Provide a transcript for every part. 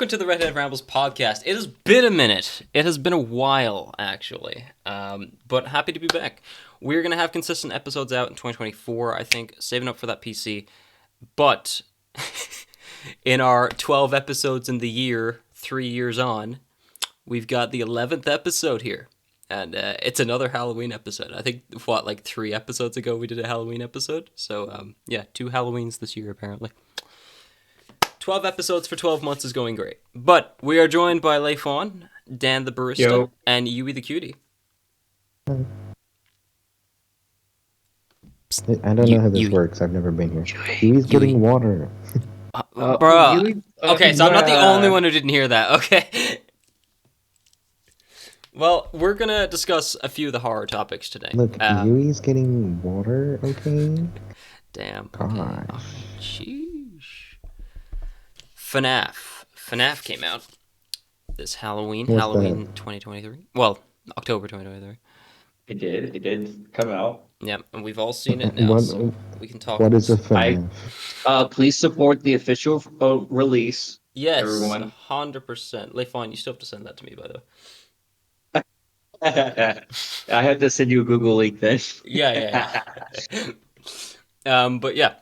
Welcome to the RedHeadRambles podcast. It has been a minute. It has been a while, actually. But happy to be back. We're going to have consistent episodes out in 2024, I think, saving up for that PC. But in our 12 episodes in the year, 3 years on, we've got the 11th episode here. And it's another Halloween episode. I think, 3 episodes ago we did a Halloween episode. So, 2 Halloweens this year, apparently. 12 episodes for 12 months is going great. But we are joined by Layfon, DanTheBarista, and Yui The Cutie. I don't know how this works. I've never been here. He's getting water. Bruh. Okay, so I'm not the only one who didn't hear that. Okay. Well, we're going to discuss a few of the horror topics today. Look, Yui's getting water, okay? Damn. Gosh. Okay. Oh, sheesh. FNAF came out this Halloween. What's Halloween that? 2023. Well, October 2023. It did come out. Yeah, and we've all seen it now, so we can talk. What is a FNAF? Please support the official release. Yes, everyone. 100%. Layfon, you still have to send that to me, by the way. I had to send you a Google link then. Yeah. But yeah.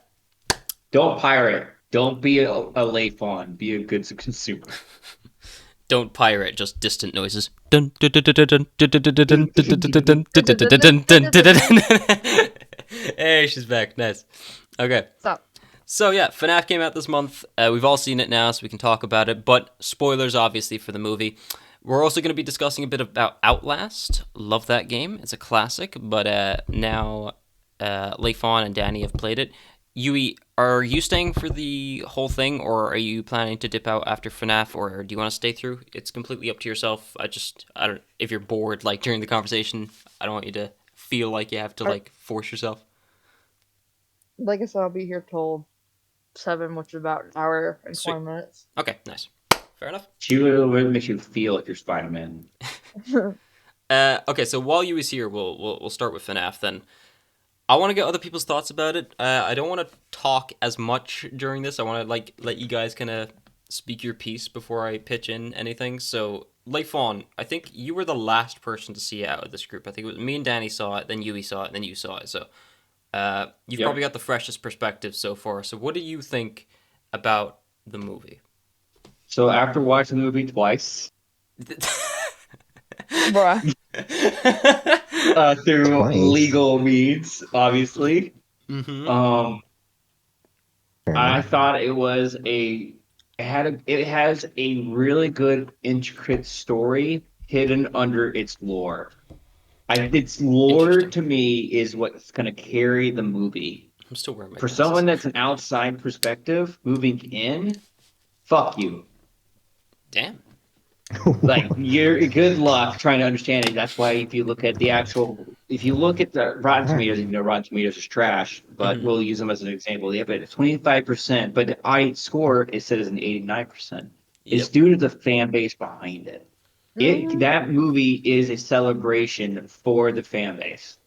Don't pirate. Don't be a Layfon. Be a good consumer. Don't pirate, just distant noises. Hey, she's back. Nice. Okay. Stop. So yeah, FNAF came out this month. We've all seen it now, so we can talk about it. But spoilers, obviously, for the movie. We're also going to be discussing a bit about Outlast. Love that game. It's a classic. But now Layfon and Danny have played it. Yui, are you staying for the whole thing, or are you planning to dip out after FNAF, or do you want to stay through? It's completely up to yourself. I don't. If you're bored, during the conversation, I don't want you to feel like you have to force yourself. Like I said, I'll be here till 7, which is about an hour and 20 minutes. Okay, nice. Fair enough. She really makes you feel like you're Spider-Man. Okay, so while Yui's here, we'll start with FNAF then. I want to get other people's thoughts about it. I don't want to talk as much during this. I want to let you guys kind of speak your piece before I pitch in anything. So, Layfon, I think you were the last person to see it out of this group. I think it was me and Danny saw it, then Yui saw it, and then you saw it. So, you've probably got the freshest perspective so far. So, what do you think about the movie? So after watching the movie twice, Bruh. through Twice. legal means, obviously. Mm-hmm. I thought it has a really good intricate story hidden under its lore. Its lore to me is what's going to carry the movie. I'm still wearing my For glasses. someone that's an outside perspective, moving in, fuck you. Damn. You're good luck trying to understand it. That's why if you look at the Rotten Tomatoes, Rotten Tomatoes is trash, but we'll use them as an example. They have a 25%, but the I score is set as an 89%. It's due to the fan base behind it. That movie is a celebration for the fan base.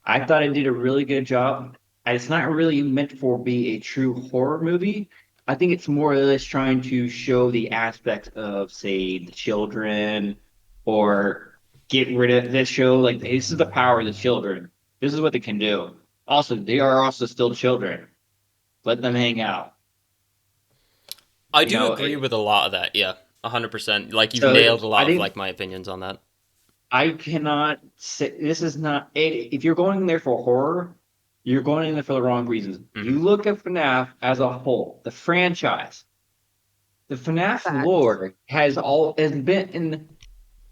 I thought it did a really good job. It's not really meant for be a true horror movie. I think it's more or less trying to show the aspects of, say, the children, or get rid of this show. This is the power of the children. This is what they can do. Also, they are also still children. Let them hang out. I do agree with a lot of that, yeah. 100%. You've nailed a lot of my opinions on that. I cannot say this is not if you're going there for horror, you're going in there for the wrong reasons. You look at FNAF as a whole, the franchise. The FNAF lore has been in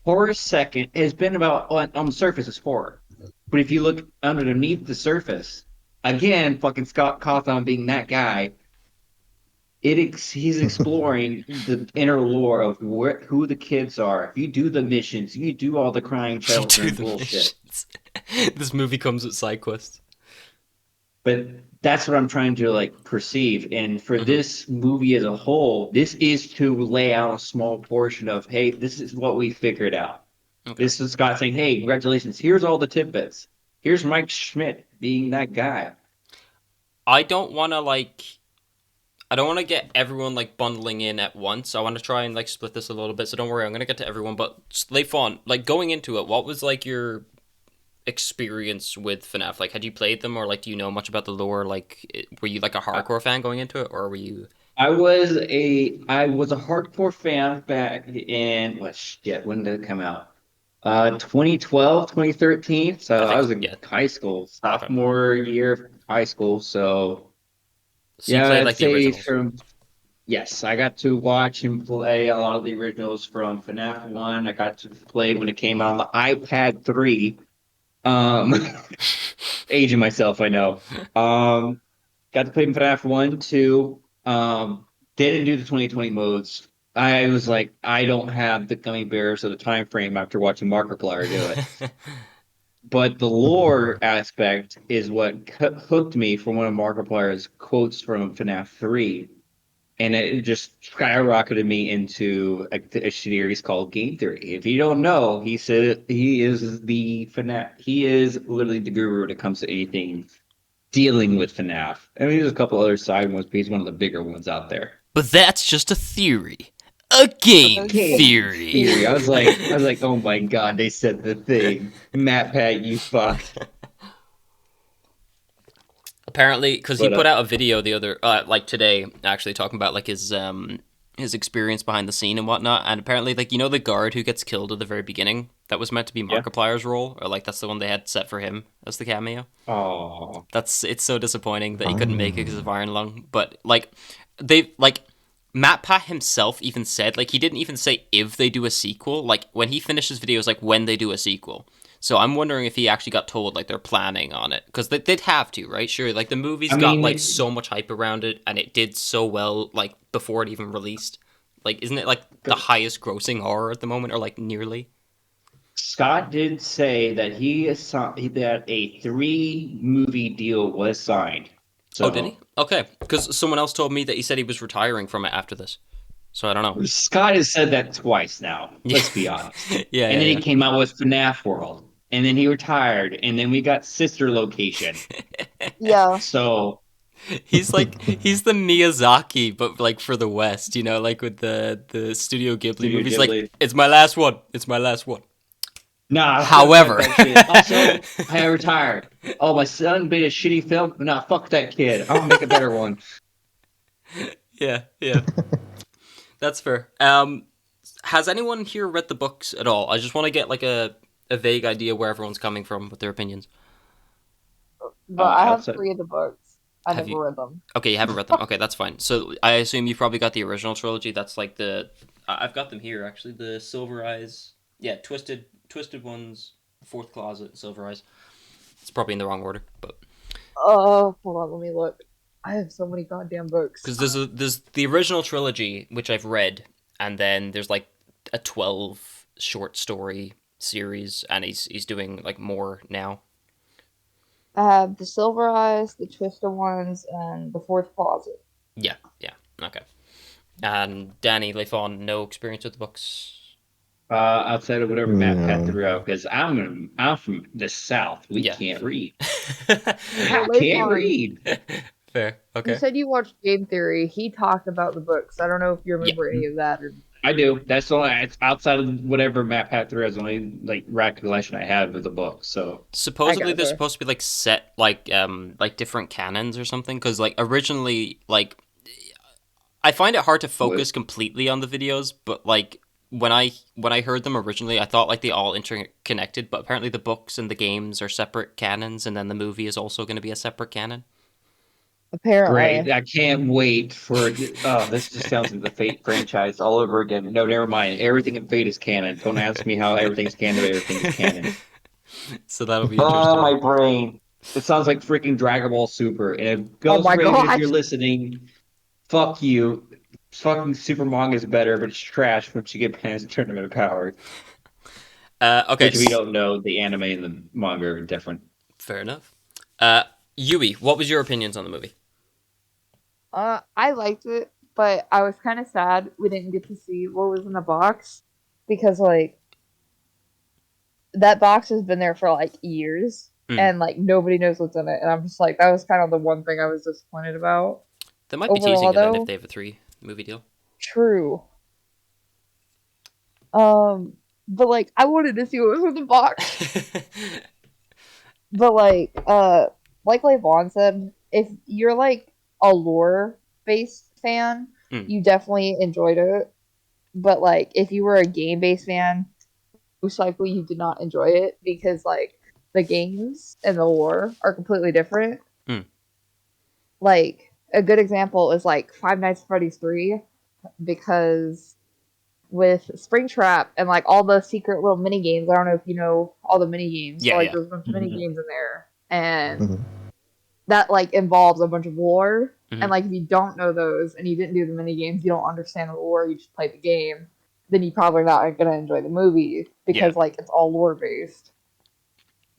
horror second, has been about on the surface is horror. But if you look underneath the surface, again, fucking Scott Cawthon being that guy, he's exploring the inner lore of who the kids are. If you do the missions, you do all the crying children bullshit. This movie comes with side quests. But that's what I'm trying to perceive. And for this movie as a whole, this is to lay out a small portion of, hey, this is what we figured out. Okay. This is Scott saying, hey, congratulations, here's all the tidbits. Here's Mike Schmidt being that guy. I don't want to I don't want to get everyone like bundling in at once. I want to try and like split this a little bit. So don't worry, I'm gonna get to everyone. But Layfon, like going into it, what was like your experience with FNAF? Like, had you played them, or like, do you know much about the lore? Like, were you like a hardcore fan going into it, or were you? I was a hardcore fan back in what shit, when did it come out? 2012, 2013. I So I think was in yeah. high school, Okay. sophomore year of high school. So So you yeah, played I'd like the say originals. from yes, I got to watch and play a lot of the originals from FNAF 1. I got to play when it came out on the iPad 3. Um, aging myself, I know. Got to play FNAF 1, 2. Didn't do the 2020 modes. I was like, I don't have the gummy bears or the time frame after watching Markiplier do it. But the lore aspect is what hooked me from one of Markiplier's quotes from FNAF 3. And it just skyrocketed me into a series called Game Theory. If you don't know, he said he is the FNAF. He is literally the guru when it comes to anything dealing with FNAF. I mean, there's a couple other side ones, but he's one of the bigger ones out there. But that's just a theory. A game Game theory. Theory. I was like, oh my god, they said the thing. Matt Pat, you fuck. Apparently, because he But put out a video the other, like today, actually talking about like his experience behind the scene and whatnot. And apparently, like the guard who gets killed at the very beginning, that was meant to be yeah. Markiplier's role, or like that's the one they had set for him as the cameo. Oh. It's so disappointing that he couldn't make it because of Ah. Iron Lung. But like they like MatPat himself even said, like, he didn't even say if they do a sequel. Like when he finishes videos, like when they do a sequel. So I'm wondering if he actually got told like they're planning on it, because they'd have to, right? Sure, like the movie's I got mean, like so much hype around it, and it did so well like before it even released. Like, isn't it like the highest grossing horror at the moment, or like nearly? Scott did say that that a 3 movie deal was signed. Oh, did he? So Okay, because someone else told me that he said he was retiring from it after this. So I don't know. Scott has said that twice now. Yeah, Let's be honest. yeah, And then he yeah. came out with FNAF World, and then he retired, and then we got Sister Location. Yeah. So He's the Miyazaki, but like for the West, like with the Studio Ghibli Studio movies. Like, Ghibli. it's my last one. It's my last one. Nah, However, fuck that shit. Also, I retired. Oh, my son made a shitty film. Nah, fuck that kid. I'll make a better one. yeah, that's fair. Has anyone here read the books at all? I just want to get like a vague idea where everyone's coming from with their opinions. But I have Outside. 3 of the books. I Have never you? read them. Okay, you haven't read them. Okay, that's fine. So I assume you probably got the original trilogy. That's like I've got them here actually. The Silver Eyes, yeah, Twisted Ones, Fourth Closet, Silver Eyes. It's probably in the wrong order, but Hold on, let me look. I have so many goddamn books. because there's the original trilogy which I've read, and then there's like a 12 short story series, and he's doing like more now. I have the Silver Eyes, the Twisted Ones, and the Fourth Closet. Yeah, okay. And Danny Layfon, no experience with the books. Outside of whatever Matt had No. threw out, because I'm from the South. We Yeah. can't read. Well, I can't Layfon, read. Fair, you okay. said you watched Game Theory. He talked about the books. I don't know if you remember any of that. Or... I do. That's the only it's outside of whatever Matt Pat threw is the only like recollection I have of the book. So Supposedly they're gotcha. supposed to be like set like different canons or something, because like originally, like, I find it hard to focus completely on the videos, but like when I heard them originally, I thought like they all interconnected, but apparently the books and the games are separate canons, and then the movie is also going to be a separate canon. Apparently. great. I can't wait for this just sounds like the Fate franchise all over again. No, never mind. Everything in Fate is canon. Don't ask me how everything's canon, everything's canon. So that'll be Oh, interesting. my brain. It sounds like freaking Dragon Ball Super. And if Oh Ghost my Raven, if gosh. you're listening, fuck you. Fucking Super manga is better, but it's trash once you get past Tournament of Power. Okay, Which we don't know, the anime and the manga are different. fair enough. Yui, what was your opinions on the movie? I liked it, but I was kind of sad we didn't get to see what was in the box because, like, that box has been there for like years, and like nobody knows what's in it, and I'm just like, that was kind of the one thing I was disappointed about. They might be teasing overall it then if though, they have a 3-movie deal. true. But like I wanted to see what was in the box. But like Layfon said, if you're like a lore based fan, you definitely enjoyed it. But like if you were a game based fan, most likely you did not enjoy it because like the games and the lore are completely different. Like a good example is like Five Nights at Freddy's 3, because with Springtrap and like all the secret little mini games, I don't know if you know all the mini games. Yeah, so, like yeah. there's a bunch of mini games in there, and that like involves a bunch of lore. And like if you don't know those and you didn't do the mini games, you don't understand the lore. You just play the game. Then you probably not gonna enjoy the movie because like it's all lore based.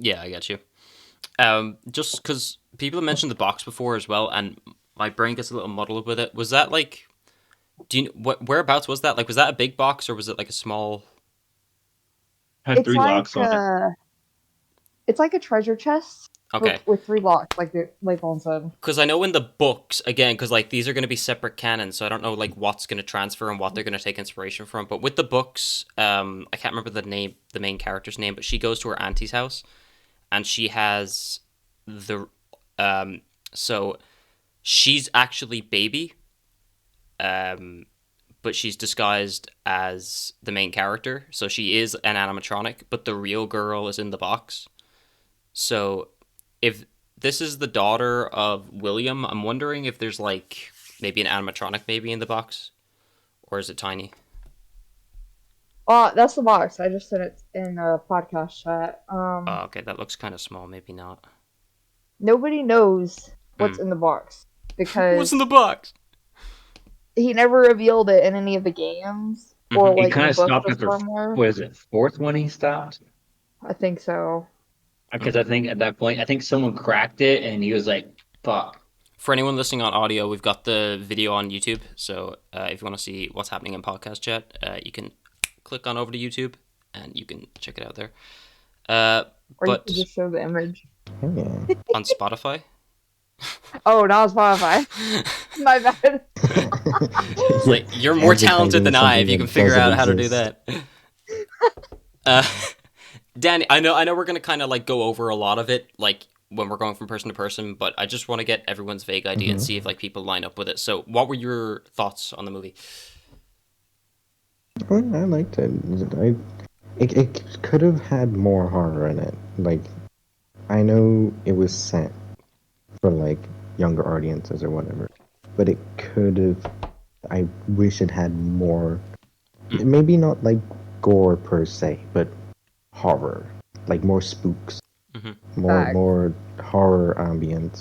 Yeah, I get you. Just because people have mentioned the box before as well, and my brain gets a little muddled with it. Was that like, do you whereabouts was that? Like, was that a big box or was it like a small? Had 3 locks on it. It's like a treasure chest. Okay. With 3 locks, like Layfon said. Because I know in the books, again, because like these are going to be separate canons, so I don't know like what's going to transfer and what they're going to take inspiration from. But with the books, I can't remember the main character's name, but she goes to her auntie's house, and she has so she's actually baby, but she's disguised as the main character, so she is an animatronic, but the real girl is in the box. So if this is the daughter of William, I'm wondering if there's like maybe an animatronic maybe in the box, or is it tiny? That's the box. I just sent it in a podcast chat. Oh, okay, that looks kind of small. Maybe not. Nobody knows what's in the box because what's in the box? He never revealed it in any of the games or like he kind in of the stopped book after somewhere. what is it, 4th one he stopped? I think so. Because I think at that point, I think someone cracked it and he was like, "Fuck." For anyone listening on audio, we've got the video on YouTube. So if you want to see what's happening in podcast chat, you can click on over to YouTube and you can check it out there. Or but you could just show the image. On Spotify. Oh, not Spotify. My bad. It's like you're more talented than I if you can figure out how to do that. Danny, I know we're gonna kind of like go over a lot of it, like when we're going from person to person, but I just want to get everyone's vague idea and see if like people line up with it. So, what were your thoughts on the movie? I liked it. It could have had more horror in it. Like, I know it was set for like younger audiences or whatever, but it could have. I wish it had more. Maybe not like gore per se, but horror, like more spooks, more horror ambience.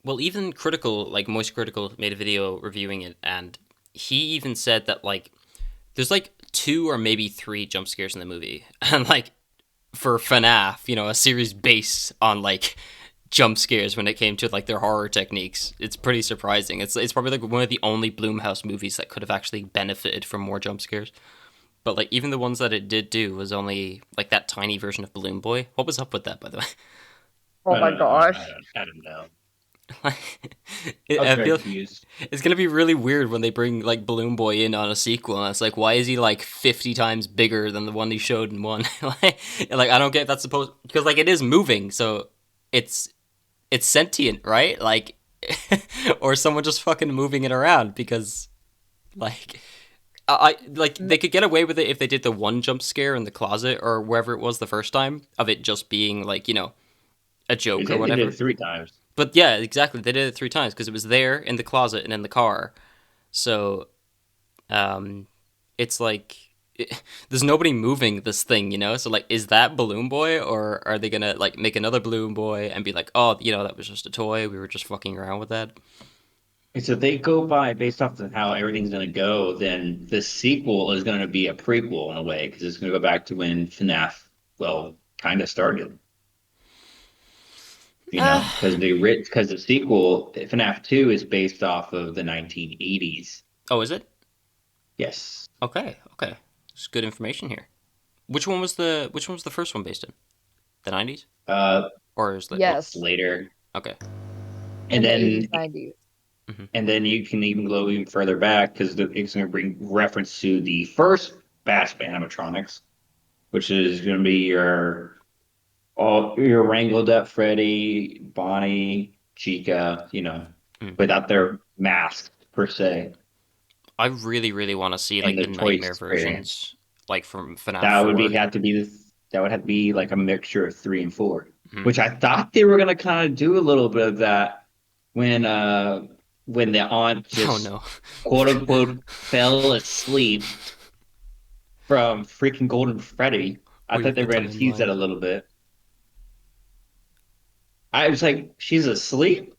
Well, even Critical, like Moist Critical, made a video reviewing it, and he even said that like there's like 2 or maybe 3 jump scares in the movie, and like for FNAF, a series based on like jump scares when it came to like their horror techniques, it's pretty surprising. It's probably like one of the only Blumhouse movies that could have actually benefited from more jump scares. But like even the ones that it did do was only like that tiny version of Balloon Boy. What was up with that, by the way? Oh my gosh! I don't know. I feel it's gonna be really weird when they bring like Balloon Boy in on a sequel, and it's like, why is he like 50 times bigger than the one he showed in 1? like I don't get that's supposed, because like it is moving, so it's sentient, right? Like, or someone just fucking moving it around, because like. I like they could get away with it if they did the 1 jump scare in the closet or wherever it was the first time, of it just being like a joke or whatever. They did it 3 times. But yeah, exactly, they did it 3 times because it was there in the closet and in the car. So, it's like there's nobody moving this thing, So like, is that Balloon Boy, or are they gonna like make another Balloon Boy and be like, oh, that was just a toy, we were just fucking around with that? And so if they go by based off of how everything's going to go, then the sequel is going to be a prequel in a way, because it's going to go back to when FNAF, kind of started. Because the sequel, FNAF 2, is based off of the 1980s. Oh, is it? Yes. Okay. It's good information here. Which one was the first one based in? The 90s? Or is it Yes. later? Okay. And then 90s. And then you can even go even further back because it's going to bring reference to the first batch of animatronics, which is going to be your wrangled up Freddy, Bonnie, Chica, without their masks per se, I really, really want to see and like the the toy nightmare experience. versions, like from FNAF That would 4. have to be like a mixture of 3 and 4, Mhm. which I thought they were going to kind of do a little bit of that when the aunt Oh just no. quote unquote fell asleep from freaking Golden Freddy. I Wait thought for they the were going to tease that timeline. a little bit. I was like, she's asleep?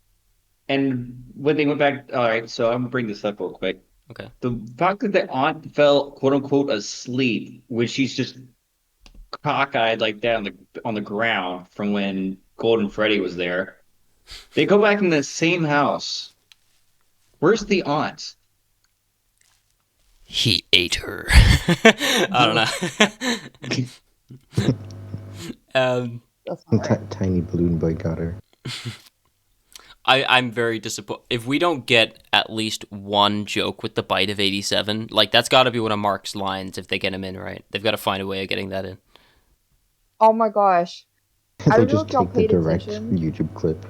And when they went back, all right, so I'm gonna bring this up real quick. Okay. The fact that the aunt fell quote unquote asleep when she's just cockeyed like that on the ground from when Golden Freddy was there. They go back in the same house. Where's the aunt? He ate her. I don't know. That's not right. Tiny balloon boy got her. I'm very disappointed. If we don't get at least one joke with the bite of 87, like that's got to be one of Mark's lines if they get him in right. They've got to find a way of getting that in. Oh my gosh. I They don't know just if y'all take the paid direct attention. YouTube clip.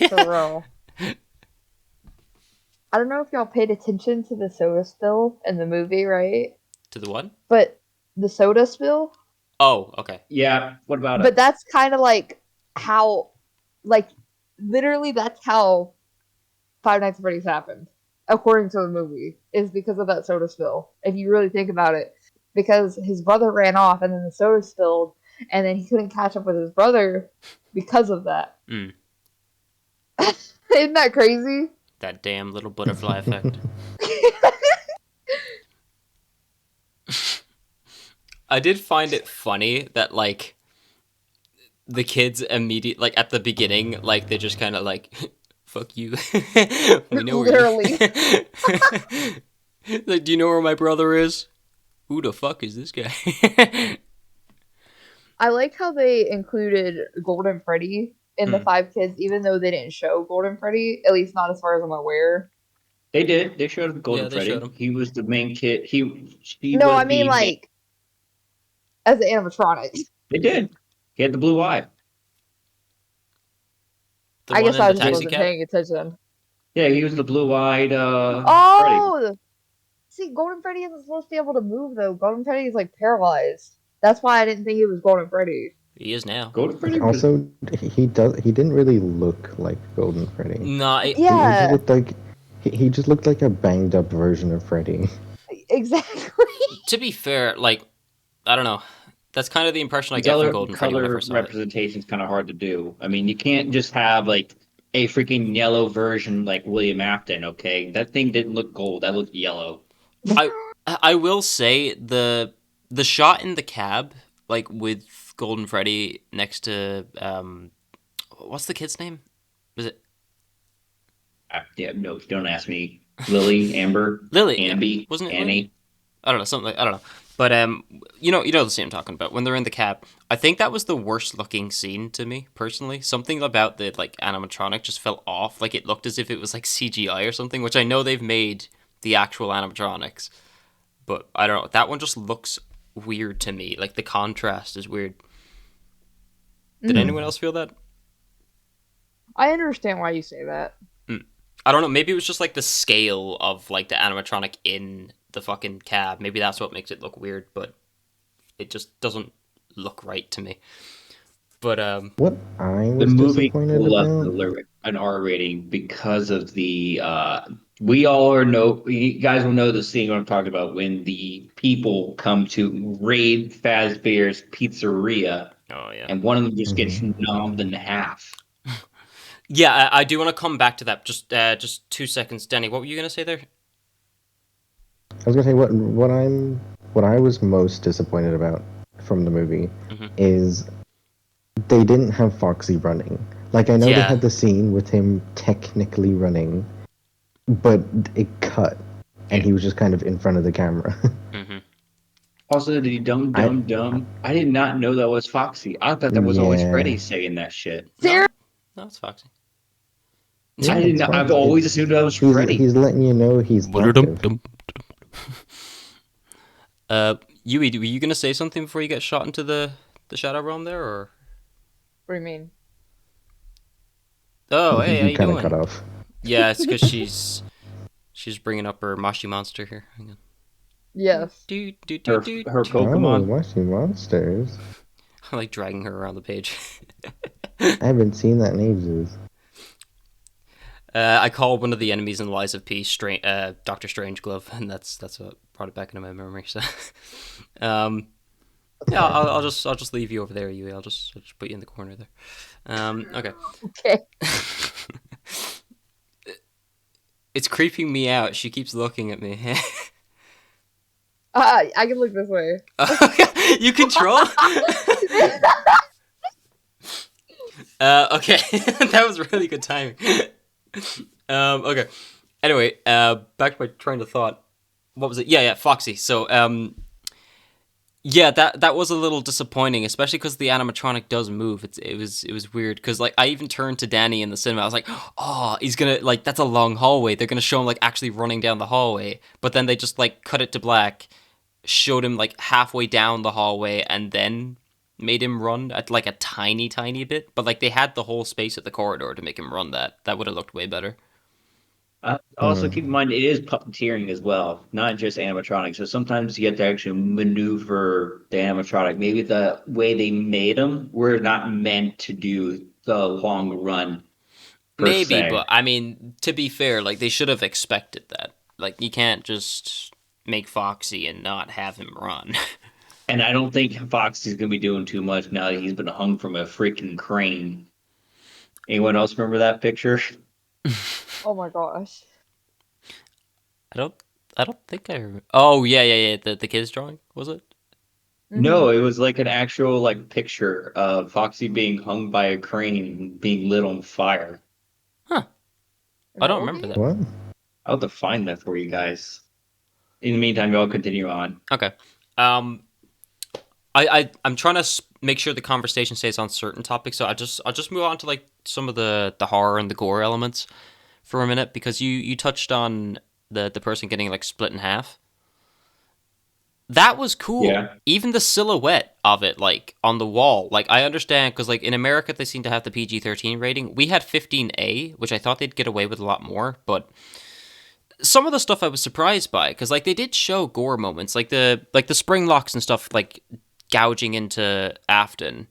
For real. I don't know if y'all paid attention to the soda spill in the movie, right? To the what? But the soda spill? Oh, okay. Yeah, what about But it? that's kind of like how, like, literally that's how Five Nights at Freddy's happened, according to the movie, is because of that soda spill. If you really think about it. Because his brother ran off and then the soda spilled, and then he couldn't catch up with his brother because of that. Mm. Isn't that crazy? That damn little butterfly effect. I did find it funny that like the kids immediately, like at the beginning, like they just kind of like, "Fuck you." We know where Literally. Like, do you know where my brother is? Who the fuck is this guy? I like how they included Golden Freddy in the Five Kids, even though they didn't show Golden Freddy, at least not as far as I'm aware. They did. They showed Yeah, Golden they showed Freddy. him. He was the main kid. She No, was I mean the main. like as an animatronic. They did. He had the blue eye. The I one guess in I the just taxi wasn't cab. paying attention. Yeah, he was the blue-eyed Freddy. Oh, see, Golden Freddy isn't supposed to be able to move though. Golden Freddy is like paralyzed. That's why I didn't think he was Golden Freddy. He is now. Golden Freddy was Also, he didn't really look like Golden Freddy. Nah, He Yeah, just looked like he just looked like a banged up version of Freddy. exactly. to be fair, like I don't know. That's kind of the impression I get from color Golden Freddy when I color first saw it. representation is kind of hard to do. I mean, you can't just have like a freaking yellow version like William Afton. Okay, that thing didn't look gold. That looked yellow. I will say the shot in the cab, like with Golden Freddy next to what's the kid's name? Was it Yeah, no, don't ask me. Lily, Amber, Lily? Amby, Wasn't it Annie. Lily? I don't know, something like, I don't know. But you know the scene I'm talking about when they're in the cab. I think that was the worst looking scene to me personally. Something about the like animatronic just felt off. Like it looked as if it was like CGI or something, which I know they've made the actual animatronics. But I don't know. That one just looks weird to me. Like the contrast is weird. Did anyone else feel that? I understand why you say that. I don't know. Maybe it was just like the scale of like the animatronic in the fucking cab. Maybe that's what makes it look weird, but it just doesn't look right to me. But What I The was movie disappointed will about. an R rating because of the we all are know you guys will know the scene what I'm talking about when the people come to raid Fazbear's Pizzeria oh yeah, and one of them just gets Mhm. knobbed in half. yeah. I do want to come back to that. Just 2 seconds, Danny. What were you gonna say there? I was gonna say what I was most disappointed about from the movie Mhm. is they didn't have Foxy running. Like I know they Yeah. had the scene with him technically running, but it cut, and he was just kind of in front of the camera. Mhm. Also, the dumb, I dumb, dumb. I did not know that was Foxy. I thought that was always yeah. Freddy saying that shit. No, Sarah, no, it's Foxy. Yeah. I didn't know. I've always assumed I was Freddy. He's letting you know he's active. Yui, were you gonna say something before you get shot into the Shadow Realm there, or? What do you mean? Oh, hey, how You you kind of doing? cut off. Yeah, it's because she's bringing up her Mashi monster here. Hang on. Yes. Her Oh, Pokemon. watching monsters. I like dragging her around the page. I haven't seen that in ages. I called one of the enemies in Lies of P Doctor Strangeglove, and that's what brought it back into my memory. So, yeah, I'll just leave you over there, Yui. I'll just put you in the corner there. Okay. Okay. It's creeping me out. She keeps looking at me. I can look this way. You control? Okay. That was really good timing. Okay. Anyway, back to my train of thought. What was it? Yeah, Foxy. So, yeah, that was a little disappointing, especially because the animatronic does move. It was weird because like I even turned to Danny in the cinema. I was like, oh, he's gonna like that's a long hallway. They're gonna show him like actually running down the hallway, but then they just like cut it to black, showed him like halfway down the hallway, and then made him run at like a tiny bit. But like they had the whole space at the corridor to make him run that. That would have looked way better. Also, keep in mind it is puppeteering as well, not just animatronic. So sometimes you have to actually maneuver the animatronic. Maybe the way they made them were not meant to do the long run. Maybe, but I mean, to be fair, like they should have expected that. Like you can't just make Foxy and not have him run. And I don't think Foxy's gonna be doing too much now that he's been hung from a freaking crane. Anyone else remember that picture? Oh my gosh. I don't think I remember. Oh yeah. The kids drawing, was it? No, it was like an actual like picture of Foxy being hung by a crane and being lit on fire. Huh. I don't remember that. What? I'll have to find that for you guys. In the meantime, y'all continue on. Okay. I'm trying to make sure the conversation stays on certain topics, so I'll just move on to like some of the horror and the gore elements for a minute because you touched on the person getting like split in half. That was cool. Yeah. Even the silhouette of it, like on the wall, like I understand because like in America they seem to have the PG-13 rating. We had 15A, which I thought they'd get away with a lot more, but some of the stuff I was surprised by because like they did show gore moments, like the spring locks and stuff, like gouging into Afton,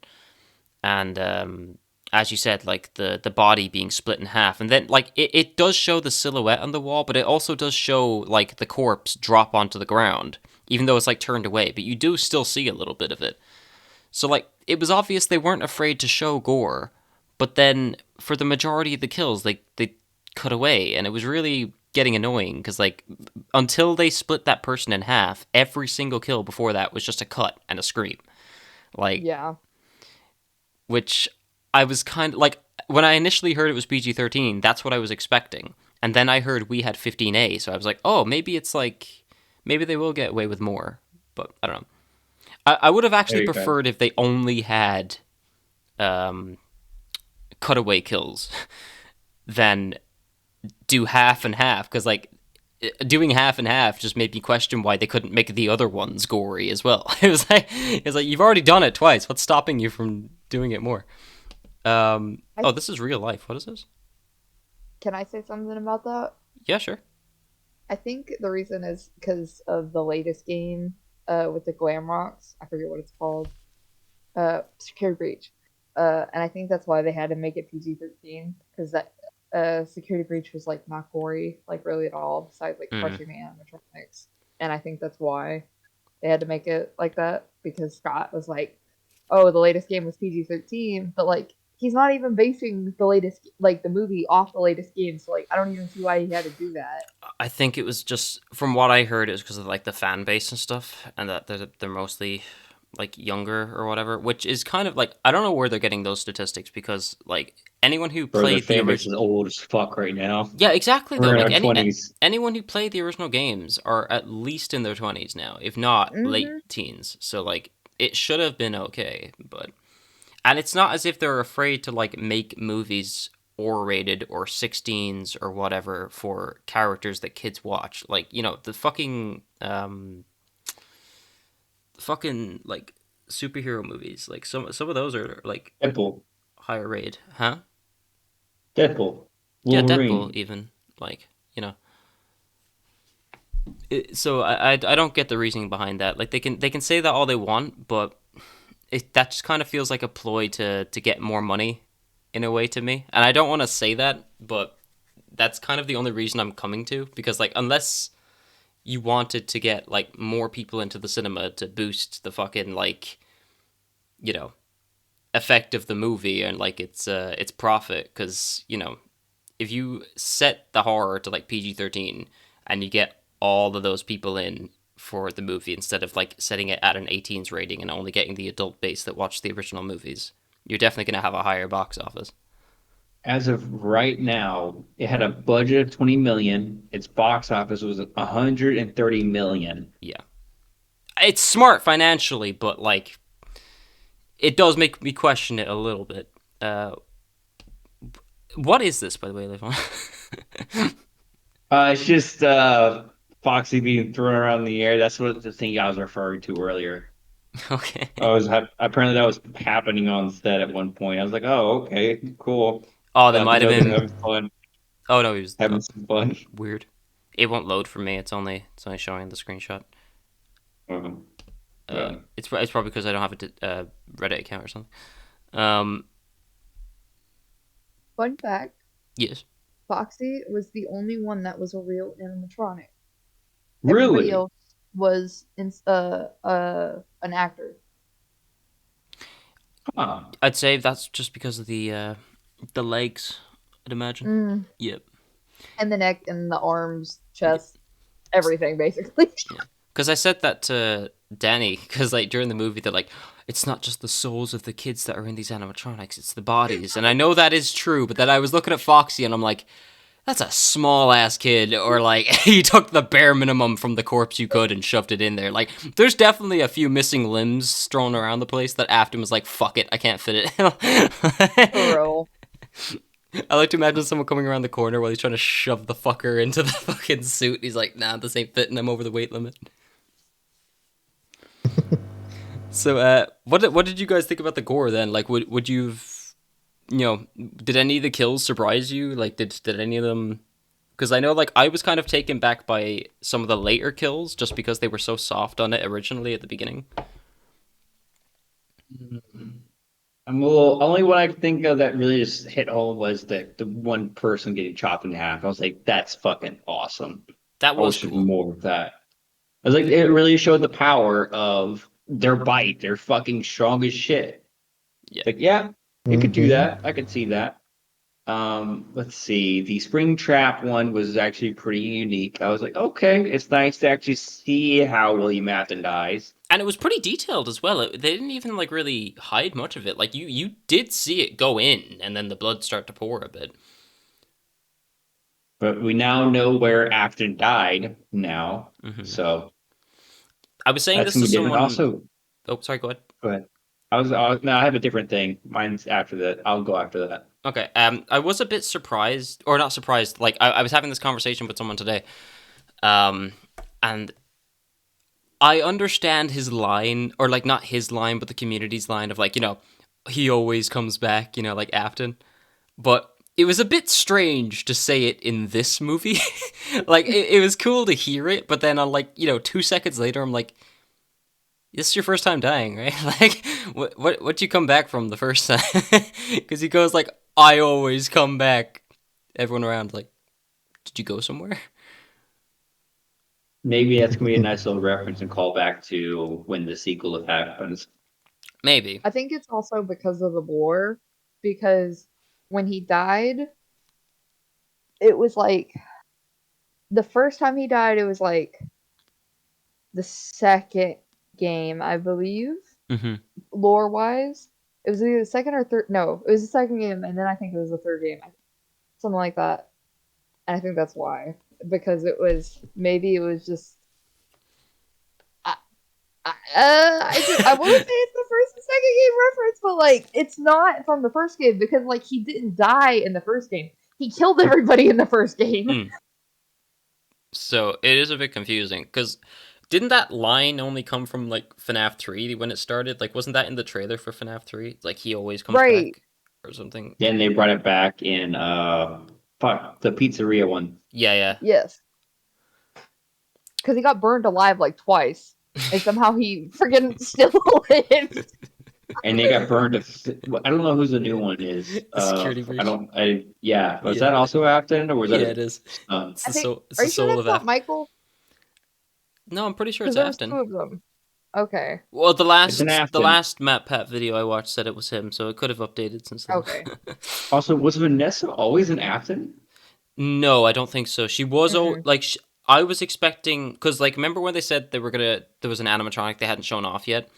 and as you said, like the body being split in half, and then like it does show the silhouette on the wall, but it also does show like the corpse drop onto the ground, even though it's like turned away, but you do still see a little bit of it. So like it was obvious they weren't afraid to show gore, but then for the majority of the kills, they cut away, and it was really getting annoying because like until they split that person in half, every single kill before that was just a cut and a scream, like Yeah. which I was kind of like when I initially heard it was PG-13, that's what I was expecting, and then I heard we had 15A, so I was like, oh, maybe it's like maybe they will get away with more, but I don't know. I would have actually preferred if they only had cutaway kills than do half and half, because like doing half and half just made me question why they couldn't make the other ones gory as well. It was like you've already done it twice. What's stopping you from doing it more? Oh, this is real life. What is this? Can I say something about that? Yeah, sure. I think the reason is because of the latest game with the glam rocks. I forget what it's called. Security Breach. And I think that's why they had to make it PG-13, because that Security Breach was like not gory, like really at all, besides like crushing the animatronics. And I think that's why they had to make it like that, because Scott was like, "Oh, the latest game was PG-13," but like he's not even basing the latest, like the movie, off the latest game. So like I don't even see why he had to do that. I think it was just, from what I heard, it was because of like the fan base and stuff, and that they're mostly like younger or whatever, which is kind of like, I don't know where they're getting those statistics, because like anyone who played the original, is old as fuck right now. Yeah, exactly. Though, We're like in our 20s. anyone who played the original games are at least in their 20s now, if not late teens. So like it should have been okay, but, and it's not as if they're afraid to like make movies R-rated or 16s or whatever for characters that kids watch. Like, you know, the fucking like superhero movies. Like some of those are like Deadpool. higher rated, huh? Deadpool. Yeah, Wolverine. Deadpool even, like, you know. So I don't get the reasoning behind that. Like they can say that all they want, but that just kind of feels like a ploy to get more money in a way to me. And I don't want to say that, but that's kind of the only reason I'm coming to, because like unless you wanted to get like more people into the cinema to boost the fucking like, you know, effect of the movie and like its profit, because you know, if you set the horror to like PG-13 and you get all of those people in for the movie instead of like setting it at an 18s rating and only getting the adult base that watched the original movies, you're definitely going to have a higher box office. As of right now, it had a budget of 20 million. Its box office was 130 million. Yeah. It's smart financially, but like it does make me question it a little bit. What is this, by the way, Layfon? It's just Foxy being thrown around in the air. That's what the thing I was referring to earlier. Okay. Apparently that was happening on set at one point. I was like, oh, okay, cool. Oh, that Glad to might have know they're been. having fun. Oh no, he was Having some fun. weird. It won't load for me. It's only showing the screenshot. Yeah. It's probably because I don't have a Reddit account or something. Fun fact: Yes. Foxy was the only one that was a real animatronic. Really? Everybody else was an actor. Huh. I'd say that's just because of the legs, I'd imagine. Yep. And the neck and the arms, chest, everything basically. Yeah. Because I said that to Danny, because like during the movie they're like, it's not just the souls of the kids that are in these animatronics, it's the bodies. And I know that is true, but then I was looking at Foxy and I'm like, that's a small ass kid, or like you took the bare minimum from the corpse you could and shoved it in there. Like there's definitely a few missing limbs strewn around the place that Afton was like, fuck it, I can't fit it. For real. I like to imagine someone coming around the corner while he's trying to shove the fucker into the fucking suit. He's like, nah, this ain't fitting, I'm over the weight limit. So, what did you guys think about the gore then? Like, would you've, you know, did any of the kills surprise you? Like, did any of them? Because I know, like, I was kind of taken back by some of the later kills just because they were so soft on it originally at the beginning. I'm a little. Only one I could think of that really just hit home was the one person getting chopped in half. I was like, that's fucking awesome. That I was wish cool. more of that. I was like, it really showed the power of their bite. They're fucking strong as shit. Yeah. Like, yeah, it could do that. I could see that. Let's see. The spring trap one was actually pretty unique. I was like, okay, it's nice to actually see how William Afton dies. And it was pretty detailed as well. They didn't even like really hide much of it. Like you did see it go in, and then the blood start to pour a bit. But we now know where Afton died now. Mm-hmm. So I was saying that's this to gonna be someone. also. Oh, sorry. Go ahead. Go ahead. No, I have a different thing. Mine's after that. I'll go after that. Okay. I was a bit surprised, or not surprised. Like I was having this conversation with someone today, and I understand his line, or like not his line, but the community's line of like, you know, he always comes back, you know, like Afton. But it was a bit strange to say it in this movie. Like it was cool to hear it, but then on like, you know, 2 seconds later, I'm like, this is your first time dying, right? Like, what you come back from the first time? Because he goes like, I always come back. Everyone around like, did you go somewhere? Maybe that's gonna be a nice little reference and call back to when the sequel happens. Maybe. I think it's also because of the lore, because when he died, it was like the first time he died, it was like the second game, I believe, lore wise. It was either the second or third. No, it was the second game, and then I think it was the third game, something like that. And I think that's why, because it was just. I want to say it's the first and game reference, but like it's not from the first game because like he didn't die in the first game. He killed everybody in the first game. So it is a bit confusing because didn't that line only come from like FNAF 3 when it started? Like, wasn't that in the trailer for FNAF 3? Like, he always comes Right. back or something. Then they brought it back in the pizzeria one. Yeah. Yes. Because he got burned alive like twice, and somehow he freaking still lived. And they got burned. I don't know who the new one is. Security breach. Yeah. Was Yeah. that also Afton, or was that? Yeah, it is. It's I the think, soul. It's are the you sure soul that's of not Afton. Michael? No, I'm pretty sure it's Because there was Afton. two of them. Okay. Well, the It's an Afton. last Matt Pat video I watched said it was him, so it could have updated since then. Okay. Also, was Vanessa always an Afton? No, I don't think so. She was Mm-mm. like I was expecting because like remember when they said they were gonna there was an animatronic they hadn't shown off yet.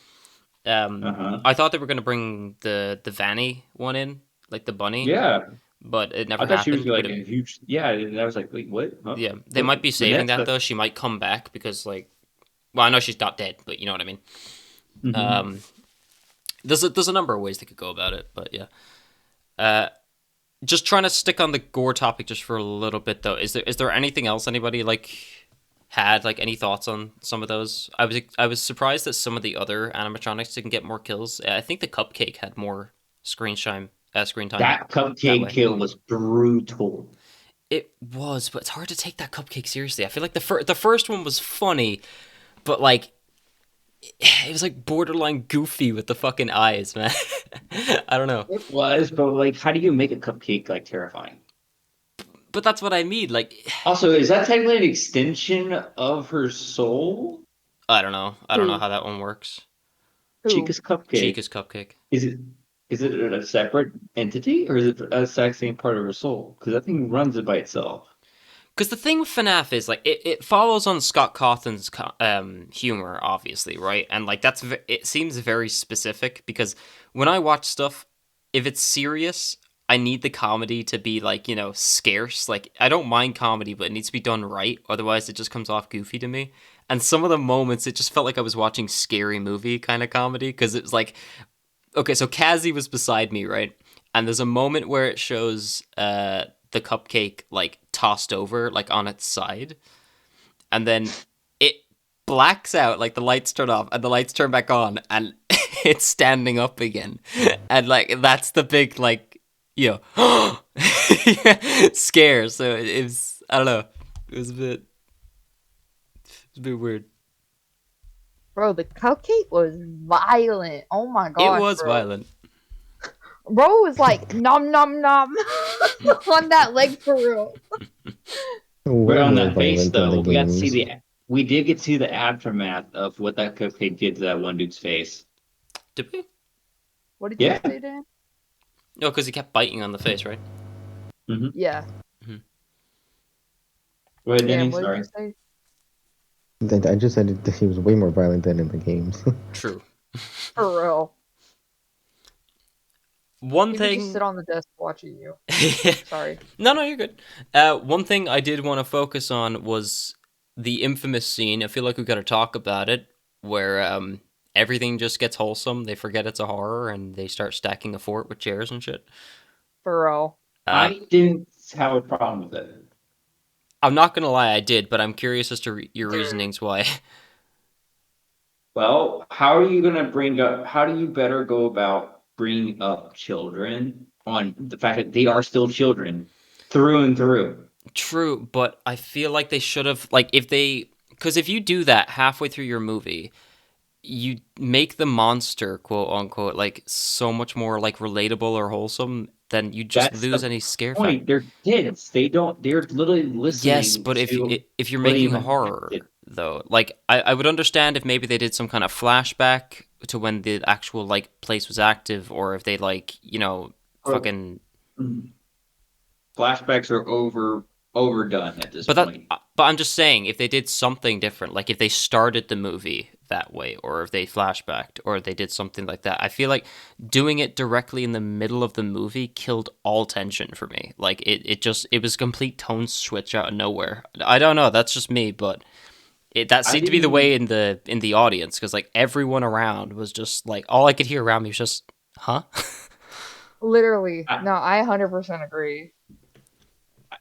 I thought they were gonna bring the Vanny one in, like the bunny. Yeah. But it never I thought happened. she was like a huge. Yeah, and I was like, wait, what? Huh? Yeah, they might be saving Vanessa? that though. She might come back because like, well, I know she's not dead, but you know what I mean. Mhm. There's a number of ways they could go about it, but yeah. Just trying to stick on the gore topic just for a little bit though. Is there anything else anybody like had like any thoughts on some of those? I was surprised that some of the other animatronics didn't get more kills. I think the cupcake had more screen time. Screen time. That cupcake kill was brutal. It was, but it's hard to take that cupcake seriously. I feel like the first one was funny, but like it was like borderline goofy with the fucking eyes, man. I don't know. It was, but like, how do you make a cupcake like terrifying? But that's what I mean. Like, Also, is that technically an extension of her soul? I don't know. I don't know how that one works. Who? Chica's cupcake. Chica's cupcake. Is it a separate entity, or is it a exact same part of her soul? Because that thing runs it by itself. Because the thing with FNAF is like it follows on Scott Cawthon's humor, obviously, right? And like it seems very specific because when I watch stuff, if it's serious, I need the comedy to be like scarce. Like I don't mind comedy, but it needs to be done right. Otherwise, it just comes off goofy to me. And some of the moments, it just felt like I was watching Scary Movie kind of comedy because it was like, okay, so Kazi was beside me, right? And there's a moment where it shows the cupcake like tossed over like on its side, and then it blacks out, like the lights turn off and the lights turn back on, and it's standing up again, and like that's the big like scare. So it was, I don't know, it was a bit weird. Bro, the cupcake was violent. Oh my god. It was bro. violent. Bro was like nom nom nom on that leg for real. But on that Way face, more though, violent in the games. we did get to see the aftermath of what that cupcake did to that one dude's face. Did we? What did Yeah. you say, Dan? No, because he kept biting on the face, right? Yeah. Go ahead, Dan, Danny. what Sorry. did you say? I just said he was way more violent than in the games. True. For real. One He would thing. just sit on the desk watching you. Sorry. No, you're good. One thing I did want to focus on was the infamous scene. I feel like we got to talk about it, where everything just gets wholesome. They forget it's a horror, and they start stacking a fort with chairs and shit. For real. I didn't have a problem with it. I'm not gonna lie, I did, but I'm curious as to your reasonings why. Well, how are you going to bring up? How do you better go about bringing up children on the fact that they are still children through and through? True, but I feel like they should have, like, because if you do that halfway through your movie, you make the monster, quote unquote, like so much more like relatable or wholesome, then you just That's lose the any scare factor. Point. They're kids. They're literally listening. Yes, but if you're what making you a horror, expected. though, like I would understand if maybe they did some kind of flashback to when the actual like place was active, or if they like fucking. Flashbacks are overdone at this But point. but I'm just saying, if they did something different, like if they started the movie that way, or if they flashbacked, or they did something like that, I feel like doing it directly in the middle of the movie killed all tension for me. Like it was a complete tone switch out of nowhere. I don't know, that's just me, but That I seemed to be the didn't- way in the audience, because like everyone around was just like, all I could hear around me was just, huh? Literally. I- No, I 100% agree.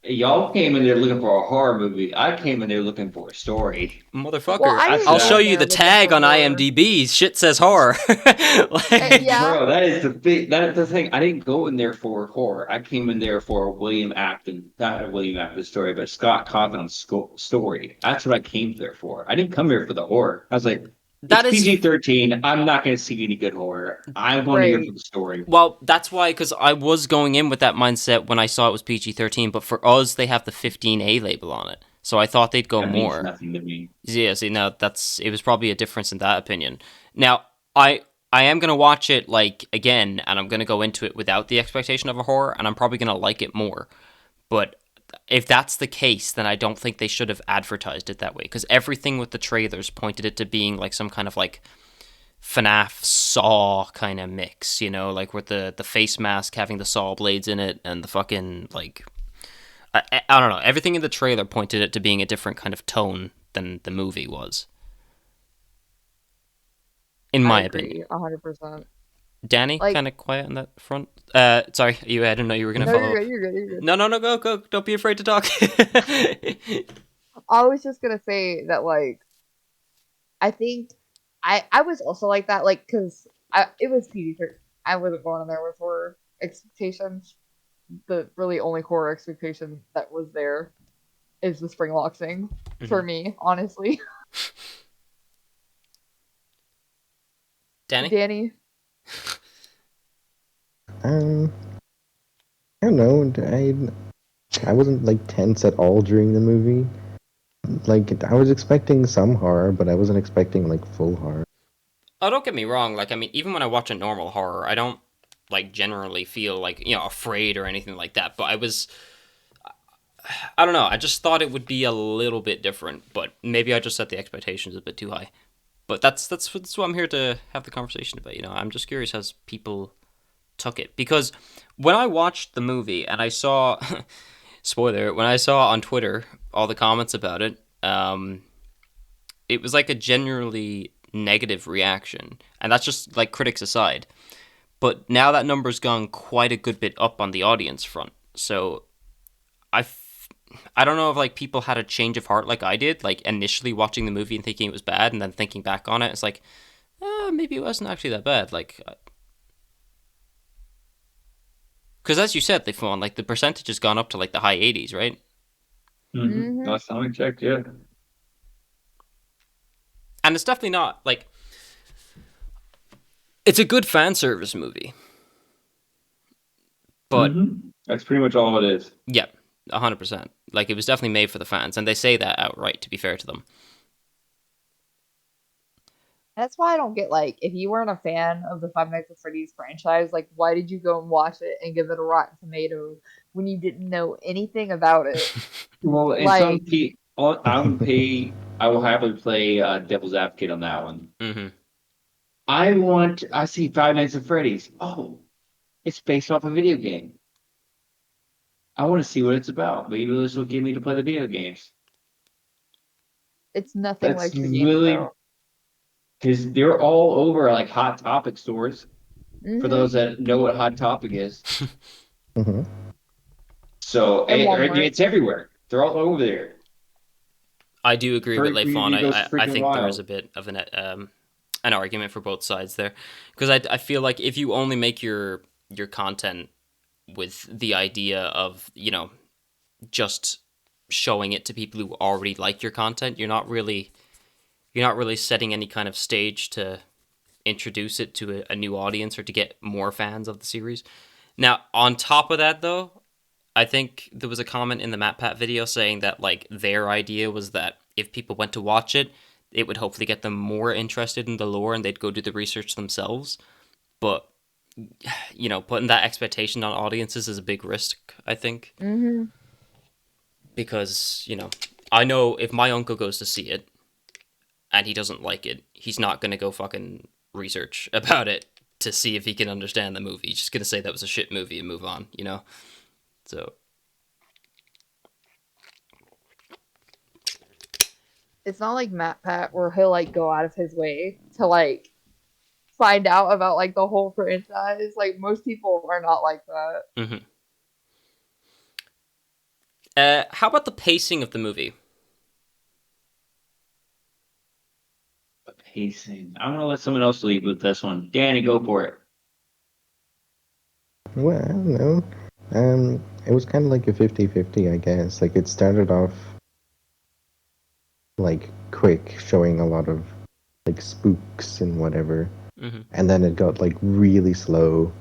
Y'all came in there looking for a horror movie. I came in there looking for a story. Motherfucker, Well, I didn't I'll go show in you there the looking tag for on horror. IMDb. Shit says horror. Like, Yeah. Bro, that is the big. That's the thing. I didn't go in there for horror. I came in there for a William Afton, not a William Afton story, but Scott Cawthon's story. That's what I came there for. I didn't come here for the horror. I was like, That it's is- PG-13. I'm not going to see any good horror. I'm going to hear Right. for the story. Well, that's why, because I was going in with that mindset when I saw it was PG-13, but for us, they have the 15A label on it. So I thought they'd go That means more. nothing to me. Yeah, see, now it was probably a difference in that opinion. Now, I am gonna watch it like again, and I'm gonna go into it without the expectation of a horror, and I'm probably gonna like it more. But if that's the case, then I don't think they should have advertised it that way, because everything with the trailers pointed it to being like some kind of like FNAF Saw kind of mix, you know, like with the face mask having the saw blades in it and the fucking like. I don't know. Everything in the trailer pointed it to being a different kind of tone than the movie was. In my I agree, opinion. 100%. Danny, Like- kind of quiet on that front. Sorry, I didn't know you were going to No, follow you're up. good, you're good, you're good. No, go. Don't be afraid to talk. I was just gonna say that, like, I think I was also like that, like, because it was PG-13. I wasn't going in there with horror expectations. The really only horror expectation that was there is the Springlock thing for me, honestly. Danny? Danny, I don't know. I wasn't like tense at all during the movie. Like I was expecting some horror, but I wasn't expecting like full horror. Oh, don't get me wrong. Like, I mean, even when I watch a normal horror, I don't, like, generally feel, like, you know, afraid or anything like that. But I don't know. I just thought it would be a little bit different. But maybe I just set the expectations a bit too high. But that's what I'm here to have the conversation about. You know, I'm just curious how people took it, because when I watched the movie and I saw, spoiler, when I saw on Twitter all the comments about it, it was like a generally negative reaction, and that's just like critics aside. But now that number's gone quite a good bit up on the audience front, so I don't know if like people had a change of heart like I did, like initially watching the movie and thinking it was bad, and then thinking back on it, it's like, maybe it wasn't actually that bad. Like, because as you said, Layfon, like the percentage has gone up to like the high 80s, right? Mhm. Last time I checked, yeah. And it's definitely not like, it's a good fan service movie, but That's pretty much all it is. yeah, 100%. Like, it was definitely made for the fans, and they say that outright, to be fair to them. That's why I don't get, like, if you weren't a fan of the Five Nights at Freddy's franchise, like, why did you go and watch it and give it a Rotten Tomato when you didn't know anything about it? Well, and Like- I will happily play devil's advocate on that one. Mm-hmm. I see Five Nights at Freddy's. Oh, it's based off a video game. I want to see what it's about. Maybe this will get me to play the video games. It's nothing That's like the game really about. because they're all over like Hot Topic stores. For Mhm. those that know what Hot Topic is, hmm so And Walmart. it's everywhere. They're all over there. I do agree with Layfon. It goes I freaking think there is wild. a bit of an argument for both sides there, because I feel like if you only make your content with the idea of, you know, just showing it to people who already like your content, you're not really setting any kind of stage to introduce it to a new audience or to get more fans of the series. Now, on top of that, though, I think there was a comment in the MatPat video saying that like their idea was that if people went to watch it, it would hopefully get them more interested in the lore and they'd go do the research themselves. But, you know, putting that expectation on audiences is a big risk, I think. Mhm. Because, you know, I know if my uncle goes to see it and he doesn't like it, he's not going to go fucking research about it to see if he can understand the movie. He's just going to say that was a shit movie and move on, you know? So it's not like Matt Pat where he'll like go out of his way to like find out about like the whole franchise. Like most people are not like that. Mm-hmm. How about the pacing of the movie? The pacing. I'm gonna let someone else lead with this one. Danny, go for it. Well, I don't know. It was kind of like a 50-50, I guess. Like, it started off, like, quick, showing a lot of, like, spooks and whatever. Mm-hmm. And then it got, like, really slow.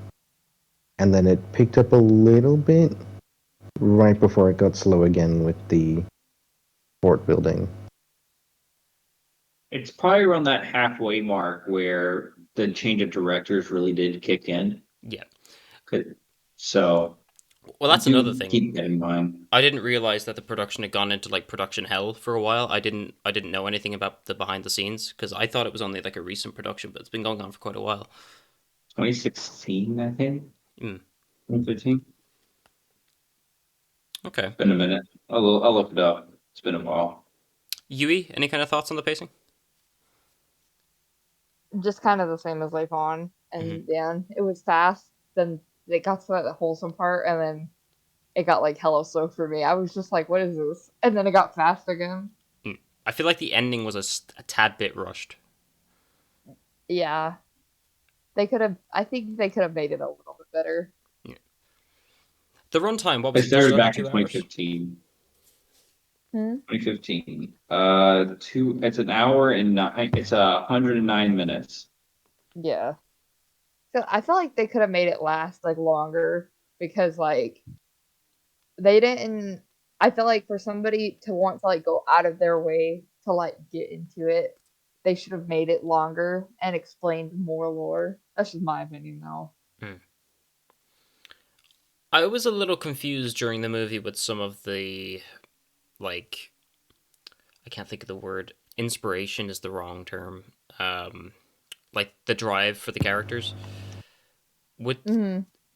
And then it picked up a little bit right before it got slow again with the fort building. It's probably around that halfway mark where the change of directors really did kick in. Yeah. So, well, that's another thing. Keep that in mind. I didn't realize that the production had gone into like production hell for a while. I didn't know anything about the behind the scenes because I thought it was only like a recent production, but it's been going on for quite a while. 2016, I think. 2015. Okay. It's been a minute. I'll look it up. It's been a while. Yui, any kind of thoughts on the pacing? Just kind of the same as Layfon and Dan. It was fast, then it got to that wholesome part, and then it got like hella slow for me. I was just like, what is this? And then it got fast again. I feel like the ending was a tad bit rushed. Yeah. I think they could have made it a little bit better. Yeah. The runtime, what was it? They started back in 2 hours? 2015. 2015. It's an hour and it's 109 minutes. Yeah. So I feel like they could have made it last like longer because like they didn't. I feel like for somebody to want to like go out of their way to like get into it, they should have made it longer and explained more lore. That's just my opinion though. I was a little confused during the movie with some of the, like, I can't think of the word. Inspiration is the wrong term. Like the drive for the characters.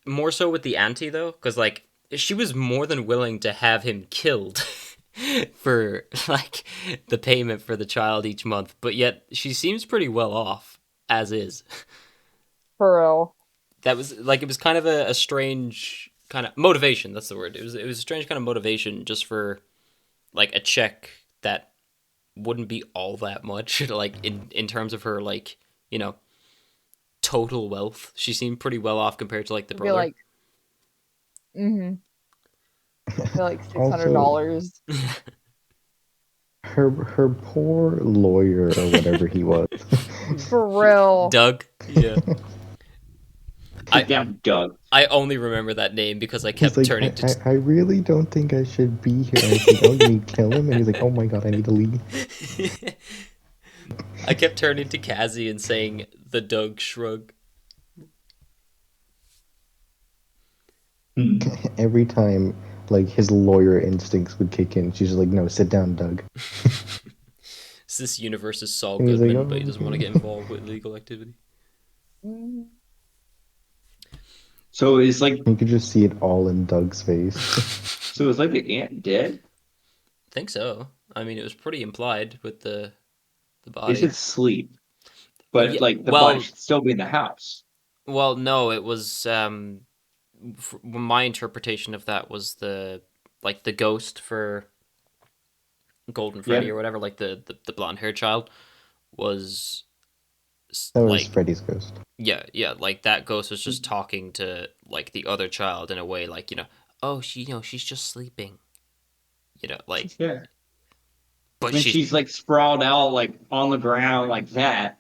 More so with the auntie though, because like she was more than willing to have him killed for like the payment for the child each month, but yet she seems pretty well off as is. For real. That was like, it was kind of a strange kind of motivation. That's the word. It was a strange kind of motivation just for like a check that wouldn't be all that much. Like in terms of her, like, you know, total wealth. She seemed pretty well off compared to like the brother. Like, like $600. Her poor lawyer or whatever he was. For real. Doug. Yeah. Doug. I only remember that name because I kept turning to... I really don't think I should be here. I was like, oh, you need to kill him? And he's like, oh my god, I need to leave. I kept turning to Kazi and saying the Doug shrug. Every time, like, his lawyer instincts would kick in, she's just like, no, sit down, Doug. This universe is Saul And he's Goodman, like, oh, but he doesn't want to get involved with illegal activity. So it's like... You could just see it all in Doug's face. So it's like the aunt dead? I think so. I mean, it was pretty implied with the body. They said sleep. But, Yeah, like, the body should still be in the house. Well, no, it was... my interpretation of that was the ghost for Golden Freddy or whatever, like the blonde-haired child was... That was like, Freddy's ghost. Yeah, like that ghost was just talking to like the other child in a way like, you know, oh, she's just sleeping. You know, like... Yeah. But when she's like sprawled out like on the ground like that.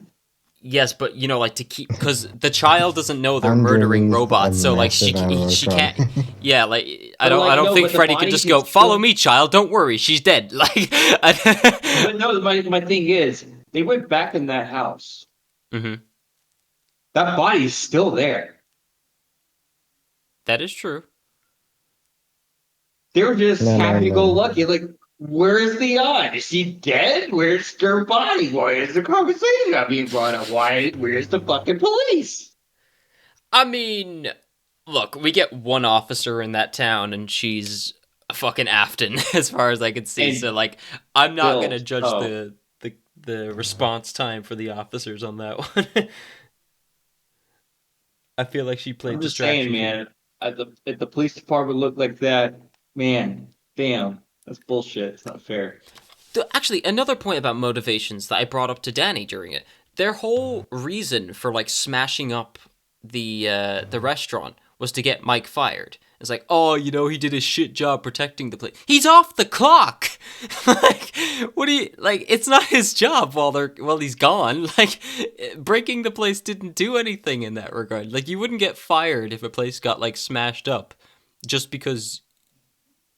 Yes, but you know, like to keep, because the child doesn't know they're murdering robots, so like she can't. Yeah, like I don't think Freddy can just go, follow me, child. Don't worry, she's dead. Like, but no, my thing is, they went back in that house. Mm-hmm. That body's still there. That is true. They were just happy-go-lucky. Like, where's the aunt? Is she dead? Where's her body? Why is the conversation not being brought up? Where's the fucking police? I mean, look, we get one officer in that town, and she's a fucking Afton, as far as I can see. So, like, I'm not gonna judge the response time for the officers on that one. I feel like she played I'm just distraction. saying, man. If the police department looked like that, man, damn, that's bullshit. It's not fair. Actually, another point about motivations that I brought up to Danny during it. Their whole reason for like smashing up the restaurant was to get Mike fired. It's like, oh, you know, he did a shit job protecting the place. He's off the clock. Like, what do you like? It's not his job while he's gone. Like, breaking the place didn't do anything in that regard. Like, you wouldn't get fired if a place got like smashed up, just because,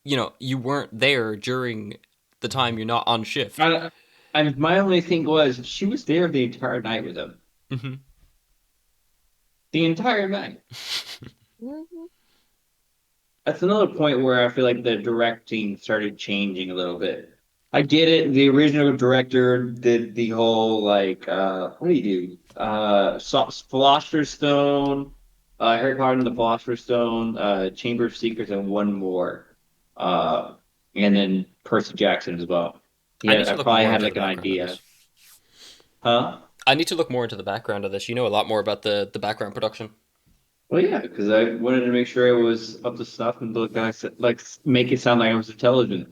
you know, you weren't there during the time you're not on shift. And my only thing was, she was there the entire night with him. Mm-hmm. The entire night. Mhm. That's another point where I feel like the directing started changing a little bit. I get it. The original director did the whole like what do you do? Philosopher's Stone, Harry Potter and the Philosopher's Stone, Chamber of Secrets, and one more. And then Percy Jackson as well. I need Yeah, to I look probably more had into like the an background of idea. this. Huh? I need to look more into the background of this. You know a lot more about the background production. Well, yeah, because I wanted to make sure I was up to stuff and look like make it sound like I was intelligent.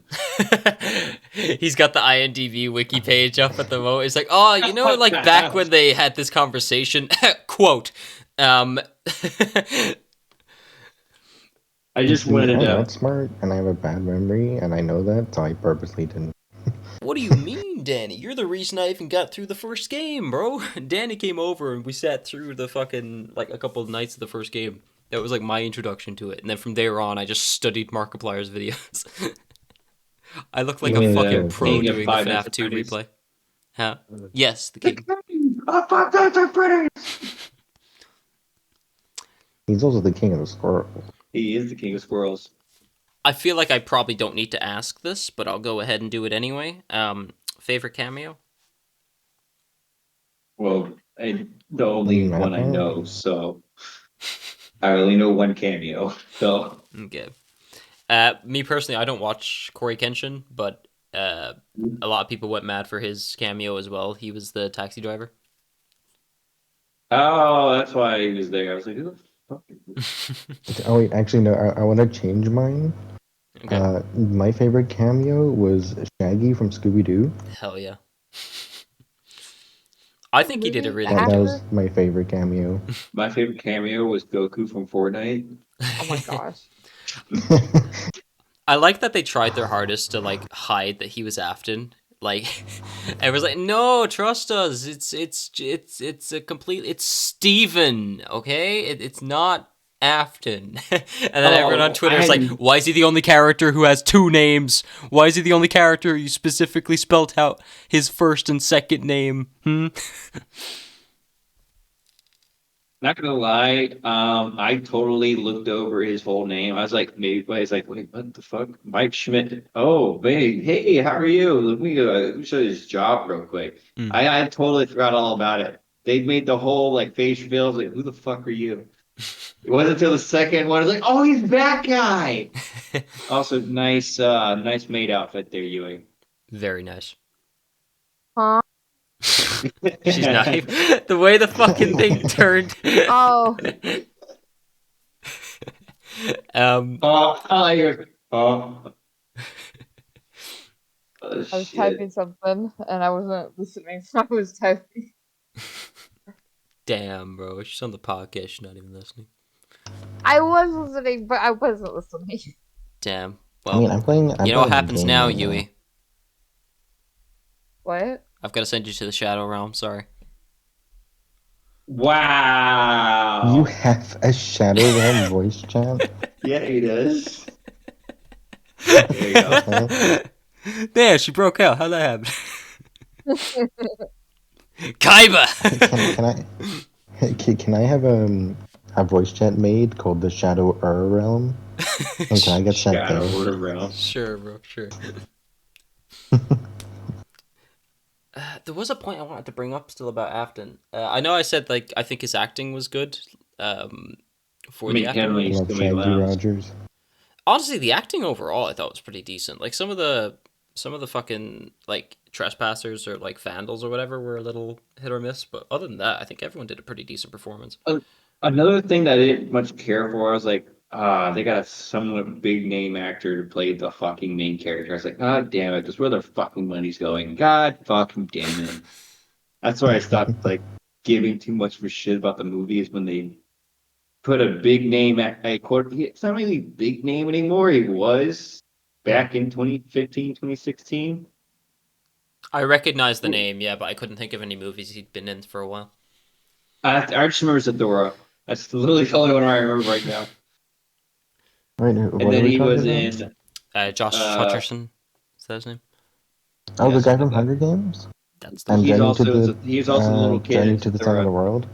He's got the IMDb wiki page up at the moment. It's like, oh, you know, like back when they had this conversation, quote, I just See, wanted I'm to. not smart, and I have a bad memory, and I know that, so I purposely didn't. what do you mean, Danny? You're the reason I even got through the first game, bro. Danny came over and we sat through the fucking, like, a couple of nights of the first game. That was, like, my introduction to it. And then from there on, I just studied Markiplier's videos. I look like a Yeah, fucking yeah, pro King of doing the Five FNAF Nights at 2 Freddy's. replay. Huh? Yes, the king. He's also the king of the squirrel. He is the king of squirrels. I feel like I probably don't need to ask this, but I'll go ahead and do it anyway. Favorite cameo? Well, the only one I know, so I only know one cameo. So Okay. Me personally, I don't watch Corey Kenshin, but a lot of people went mad for his cameo as well. He was the taxi driver. oh, that's why he was there. I was like, who the fuck? Oh wait, actually no, I want to change mine. Okay. My favorite cameo was Shaggy from Scooby Doo. Hell yeah. I think he did a really That, good that job. was my favorite cameo. My favorite cameo was Goku from Fortnite. Oh my gosh. I like that they tried their hardest to like hide that he was Afton. Like, it was like, no, trust us. It's a complete. It's Steven, okay? It's not Afton. And then everyone on Twitter is like, why is he the only character who has two names? Why is he the only character you specifically spelled out his first and second name? Not gonna lie, I totally looked over his whole name. I was like, maybe, but it's like, wait, what the fuck? Mike Schmidt. Oh, hey, how are you? Let me show you his job real quick. I totally forgot all about it. They made the whole like face reveal. I was like, who the fuck are you? It wasn't until the second one. I was like, oh, he's that guy. Also, nice maid outfit there, Yui. Very nice. Huh? She's not even, the way the fucking thing turned. Oh. I hear. Oh. I was typing something and I wasn't listening, so I was typing. Damn, bro. She's on the podcast. She's not even listening. I was listening, but I wasn't listening. Damn. I mean, Well, I'm playing. you know what happens now, Yui? What? I've got to send you to the Shadow Realm. Sorry. Wow. You have a Shadow Realm voice chat? Yeah, he does. There you go. There, she broke out. How'd that happen? Kaiba! Can I have a voice chat made called the Shadow Realm? And can I get sent there? Shadow Realm. Sure, bro, sure. There was a point I wanted to bring up still about Afton. I know I said, like, I think his acting was good for the acting. Like Shaggy Rogers. Honestly, the acting overall I thought was pretty decent. Like, some of the some of the fucking like trespassers or like vandals or whatever were a little hit or miss, but other than that, I think everyone did a pretty decent performance. Another thing that I didn't much care for, I was like, they got a somewhat big name actor to play the fucking main character. I was like, God damn it, this is where their fucking money's going. God fucking damn it. That's why I stopped like giving too much of a shit about the movies when they put a big name it's not really a big name anymore. He was back in 2015, 2016. I recognize the name, yeah, but I couldn't think of any movies he'd been in for a while. I just remember Zadora. That's literally the only one I remember right now. Right, And what are then we he talking was about? in Josh Hutcherson, is that his name? Oh, yeah, the guy something from like that. Hunger Games? That's the And one. He's also the little kid Journey in to the Center of the Zadora. World?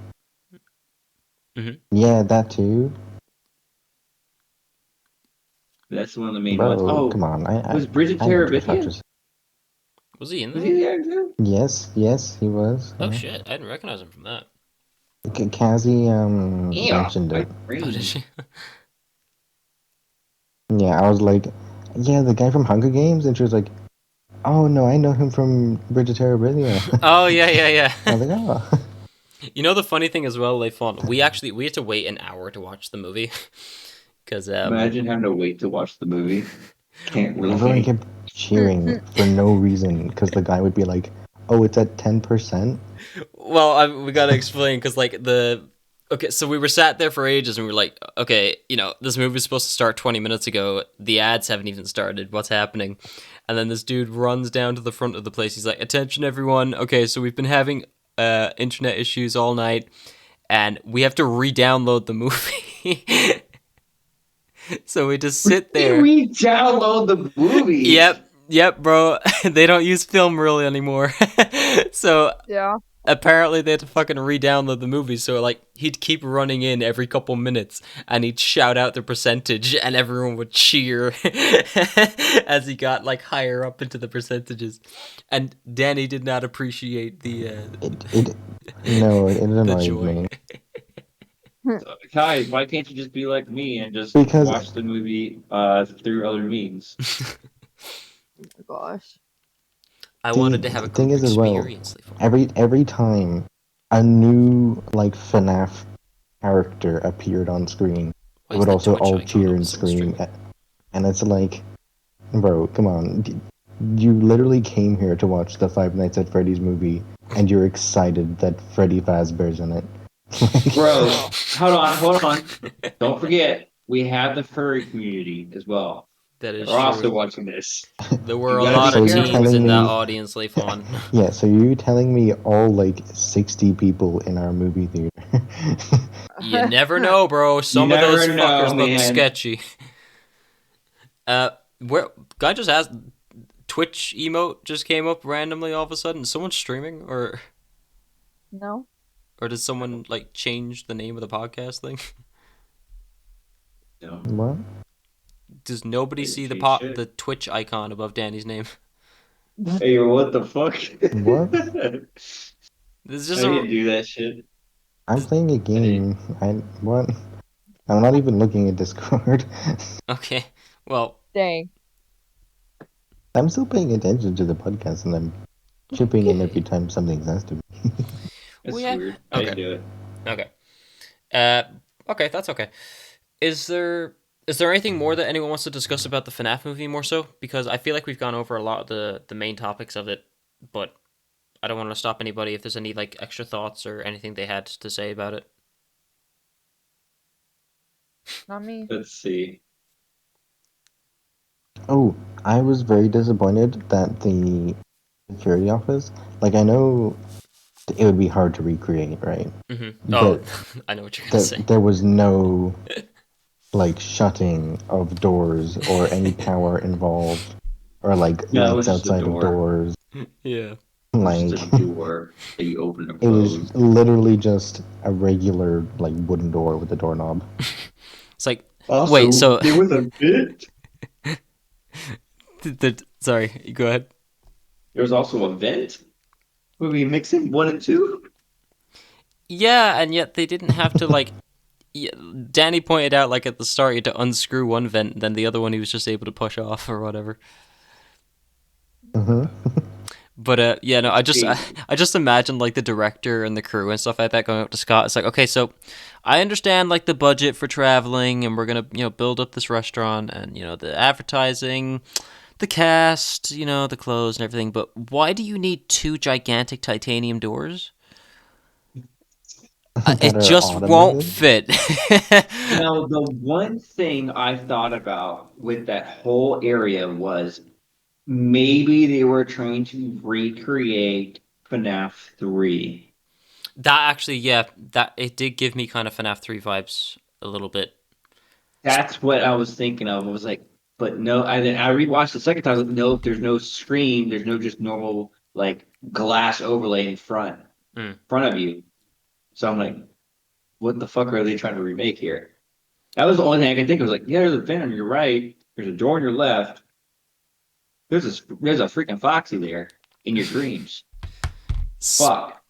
Mm-hmm. Yeah, that too. That's one of the main ones. Bro, Oh, come on. was Bridget I know Josh Terabithia? Hutcherson. Was he in Was that? he there too? Yes, he was. Oh Yeah. shit, I didn't recognize him from that. Cassie Yeah, mentioned my it. Oh, brain. did she? Yeah, I was like, yeah, the guy from Hunger Games? And she was like, oh no, I know him from Bridget Terabithia. Oh yeah. I was like, oh. You know the funny thing as well, Layfon, we had to wait an hour to watch the movie because Imagine having to wait to watch the movie. Can't Everyone relate. kept cheering for no reason because the guy would be like, oh, it's at 10%? well, we gotta explain because like okay, so we were sat there for ages and we were like, okay, this movie was supposed to start 20 minutes ago. The ads haven't even started. What's happening? And then this dude runs down to the front of the place. He's like, attention everyone. Okay, so we've been having internet issues all night and we have to re-download the movie. So we just sit there. We re-download the movie. Yep, bro. They don't use film really anymore. So Yeah. apparently they had to fucking re-download the movie. So like he'd keep running in every couple minutes and he'd shout out the percentage and everyone would cheer as he got like higher up into the percentages. And Danny did not appreciate It annoyed joy. me. So, guys, why can't you just be like me and just Because- watch the movie through other means? Oh my gosh. I wanted to have a The thing group is as well, experience. Layfon. every time a new like FNAF character appeared on screen, Why it is would the also Twitch all icon cheer up and so scream, stream? and it's like, bro, come on, you literally came here to watch the Five Nights at Freddy's movie, and you're excited that Freddy Fazbear's in it. Bro, hold on. Don't forget, we have the furry community as well. That is They're also true. watching this. There were You a gotta lot be of careful. teens in that me- audience, Layfon. Yeah, so you're telling me all like 60 people in our movie theater? You never know, bro. Some of never those know, fuckers look man. sketchy. Where guy just asked, Twitch emote just came up randomly all of a sudden. Is someone streaming, or No. did someone like change the name of the podcast thing? No. What? Does nobody They see change shit. the Twitch icon above Danny's name? Hey, what the fuck? What? This is I just didn't do that shit. I'm playing a game. What? I'm not even looking at Discord. okay. Well, Dang. I'm still paying attention to the podcast, and I'm chipping in Okay. every time something says to me. That's We have- weird. I okay. didn't do it. okay. Okay, that's okay. Is there anything more that anyone wants to discuss about the FNAF movie more so? Because I feel like we've gone over a lot of the main topics of it, but I don't want to stop anybody if there's any like extra thoughts or anything they had to say about it. Not me. Let's see. Oh, I was very disappointed that the security office, like, I know it would be hard to recreate, right? Mm-hmm. Oh, But I know what you're gonna say. There was no, like, shutting of doors or any power involved, or, like, No, it lights was just a outside of door. doors. Yeah. Like, Just a door that you open and it was close. literally just a regular, like, wooden door with a doorknob. It's like Also, wait, so there was a bit. sorry, go ahead. There was also a vent. Were we mixing 1 and 2? Yeah, and yet they didn't have to like. Danny pointed out like at the start you had to unscrew one vent, then the other one he was just able to push off or whatever. But yeah, no, I just imagine like the director and the crew and stuff like that going up to Scott. It's like, okay, so I understand like the budget for traveling, and we're gonna build up this restaurant, and the advertising, the cast, the clothes and everything. But why do you need two gigantic titanium doors? That It are just won't automated. fit. Now, the one thing I thought about with that whole area was maybe they were trying to recreate FNAF 3. That actually, yeah, that it did give me kind of FNAF 3 vibes a little bit. That's what I was thinking of. I was like, but no, I rewatched the second time. I was like, nope, there's no screen. There's no just normal like glass overlay in front of you. So I'm like, what the fuck are they trying to remake here? That was the only thing I could think of. Was like, yeah, there's a fan on your right. There's a door on your left. There's a freaking Foxy there in your dreams. Fuck.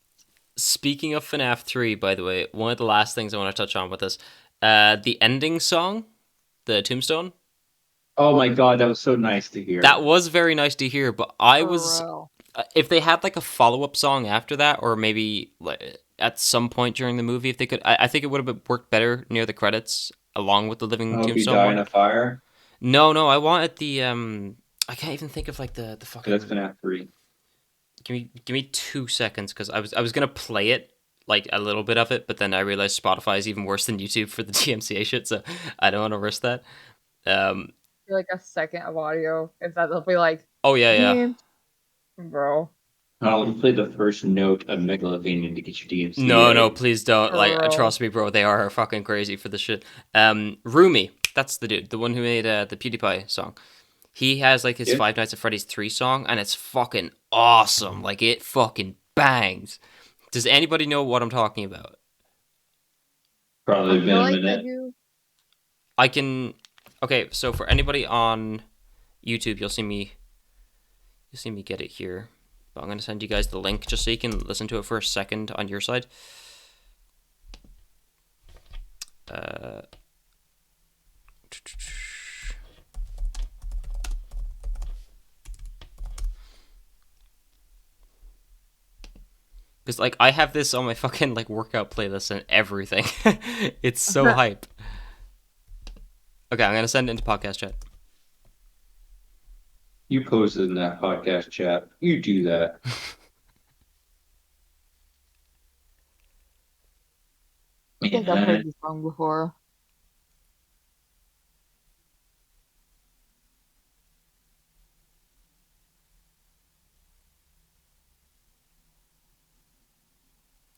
Speaking of FNAF 3, by the way, one of the last things I want to touch on with this, the ending song, the Tombstone. Oh my god, that was so nice to hear. That was very nice to hear, but I For was real. if they had like a follow-up song after that, or maybe like, at some point during the movie, if they could, I think it would have worked better near the credits, along with the Living I hope you Tombstone die in one. a fire. No, I wanted the I can't even think of like the fucking. That's FNAF 3. Give me 2 seconds, because I was gonna play it, like a little bit of it, but then I realized Spotify is even worse than YouTube for the DMCA shit, so I don't want to risk that. Um. Like a second of audio. If that, they'll be like, Oh yeah. "Damn, bro." I'll play the first note of Megalovania to get your DMCA. No, please don't. Like, Bro. trust me, bro. They are fucking crazy for this shit. Rumi, that's the dude, the one who made the PewDiePie song. He has like his Yeah. Five Nights at Freddy's 3 song, and it's fucking awesome. Like, it fucking bangs. Does anybody know what I'm talking about? Probably I been feel a like I minute. do. I can. Okay, so for anybody on YouTube, you'll see me get it here. But I'm gonna send you guys the link just so you can listen to it for a second on your side. Because like I have this on my fucking like workout playlist and everything. It's so hype. Okay, I'm gonna send it into podcast chat. You posted in that podcast chat. You do that. I think I've heard this song before.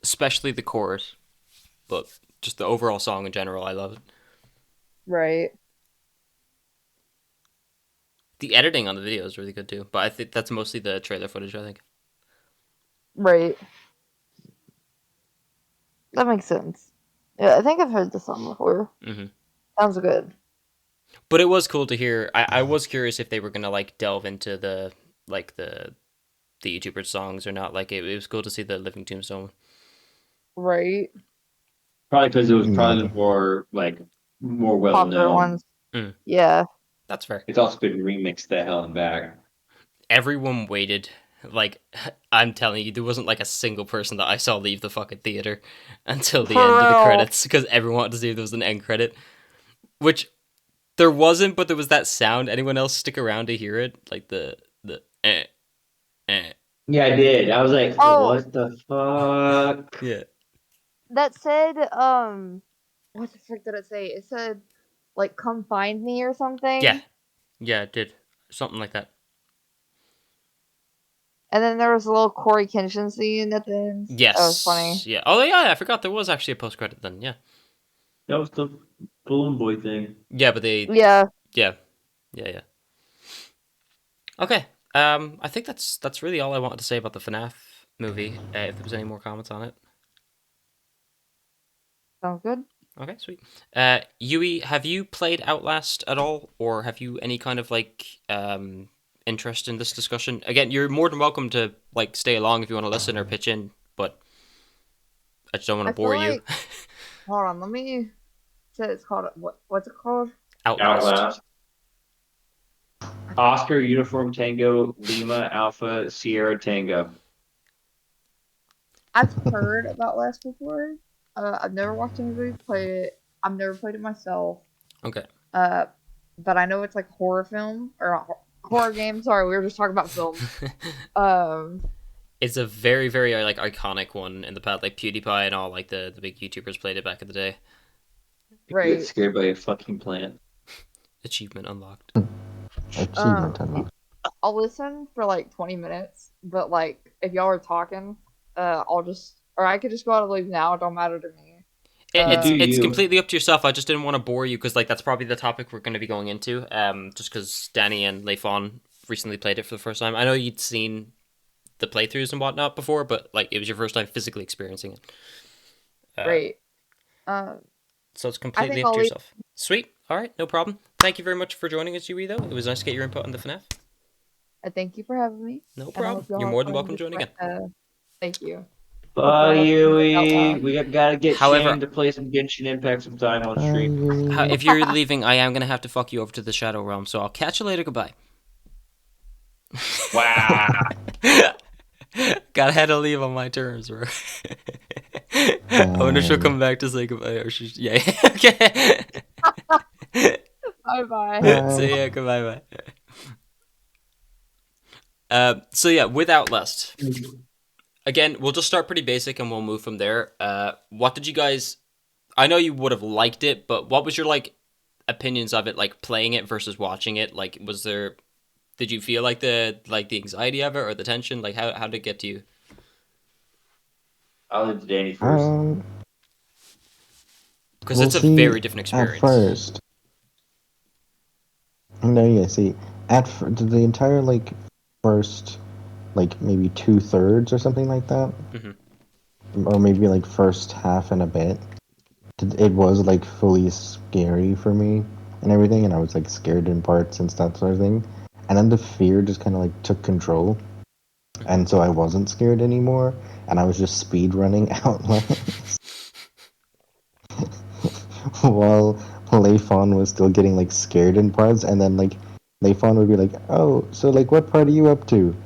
Especially the chorus, but just the overall song in general, I love it. Right. The editing on the video is really good too, but I think that's mostly the trailer footage, I think. Right. That makes sense. Yeah, I think I've heard this song before. Mm-hmm. Sounds good. But it was cool to hear. I was curious if they were gonna like delve into the like the YouTuber songs or not. Like it was cool to see the Living Tombstone. Right. Probably because it was probably No. more well Popular known. ones. Mm. Yeah. That's fair. It's also been remixed the hell and back. Everyone waited. Like, I'm telling you, there wasn't like a single person that I saw leave the fucking theater until the For end of the real. credits, because everyone wanted to see if there was an end credit. Which there wasn't, but there was that sound. Anyone else stick around to hear it? Like the eh. Yeah, I did. I was like, Oh. what the fuck? Yeah. That said, what the frick did it say? It said, like, "Come find me" or something. Yeah. Yeah, it did. Something like that. And then there was a little Corey Kenshin scene at the end. Yes. That was funny. Yeah. Oh yeah, I forgot there was actually a post credit then. Yeah. That was the Balloon Boy thing. Yeah, but they. Yeah. Yeah. Okay. I think that's really all I wanted to say about the FNAF movie. If there was any more comments on it. Sounds good. Okay, sweet. Yui, have you played Outlast at all, or have you any kind of like interest in this discussion? Again, you're more than welcome to like stay along if you want to listen or pitch in, but I just don't want to bore you. Hold on, let me say it's called what's it called? Outlast. Oscar Uniform Tango Lima Alpha Sierra Tango. I've heard about Outlast before. I've never watched anybody play it. I've never played it myself. Okay. But I know it's like horror film or horror game. Sorry, we were just talking about film. Um, It's a very, very like iconic one in the past. Like PewDiePie and all like the big YouTubers played it back in the day. You right. get scared by a fucking plant. Achievement unlocked. Achievement unlocked. I'll listen for like 20 minutes, but like if y'all are talking, I could just go out and leave now. It don't matter to me. It's completely up to yourself. I just didn't want to bore you because like that's probably the topic we're going to be going into. Just because Danny and Layfon recently played it for the first time. I know you'd seen the playthroughs and whatnot before, but like it was your first time physically experiencing it. Great. So it's completely up to yourself. Sweet. All right, no problem. Thank you very much for joining us, Yui. Though it was nice to get your input on the FNAF. Thank you for having me. No problem. You're more than welcome to join again. Thank you. Bye, Yui. We gotta get Shane to play some Genshin Impact sometime on stream. If you're leaving, I am gonna have to fuck you over to the Shadow Realm. So I'll catch you later. Goodbye. Wow. Gotta have to leave on my terms, bro. I wonder if she'll come back to say goodbye. Or she's okay. Bye bye. See ya. Goodbye. Bye. So yeah, with Outlast. Again, we'll just start pretty basic and we'll move from there. What did you guys... I know you would have liked it, but what was your, like, opinions of it, like, playing it versus watching it? Like, was there... Did you feel like the anxiety of it or the tension? Like, how did it get to you? I'll leave Danny first. Because it's a very different experience. At first... No, yeah, see, the entire, like, first... like maybe 2/3 or something like that, or maybe like first half and a bit. It was like fully scary for me and everything, and I was like scared in parts and that sort of thing. And then the fear just kind of like took control, and so I wasn't scared anymore, and I was just speed running Outlast while Layfon was still getting like scared in parts, and then like Layfon would be like, "Oh, so like what part are you up to?"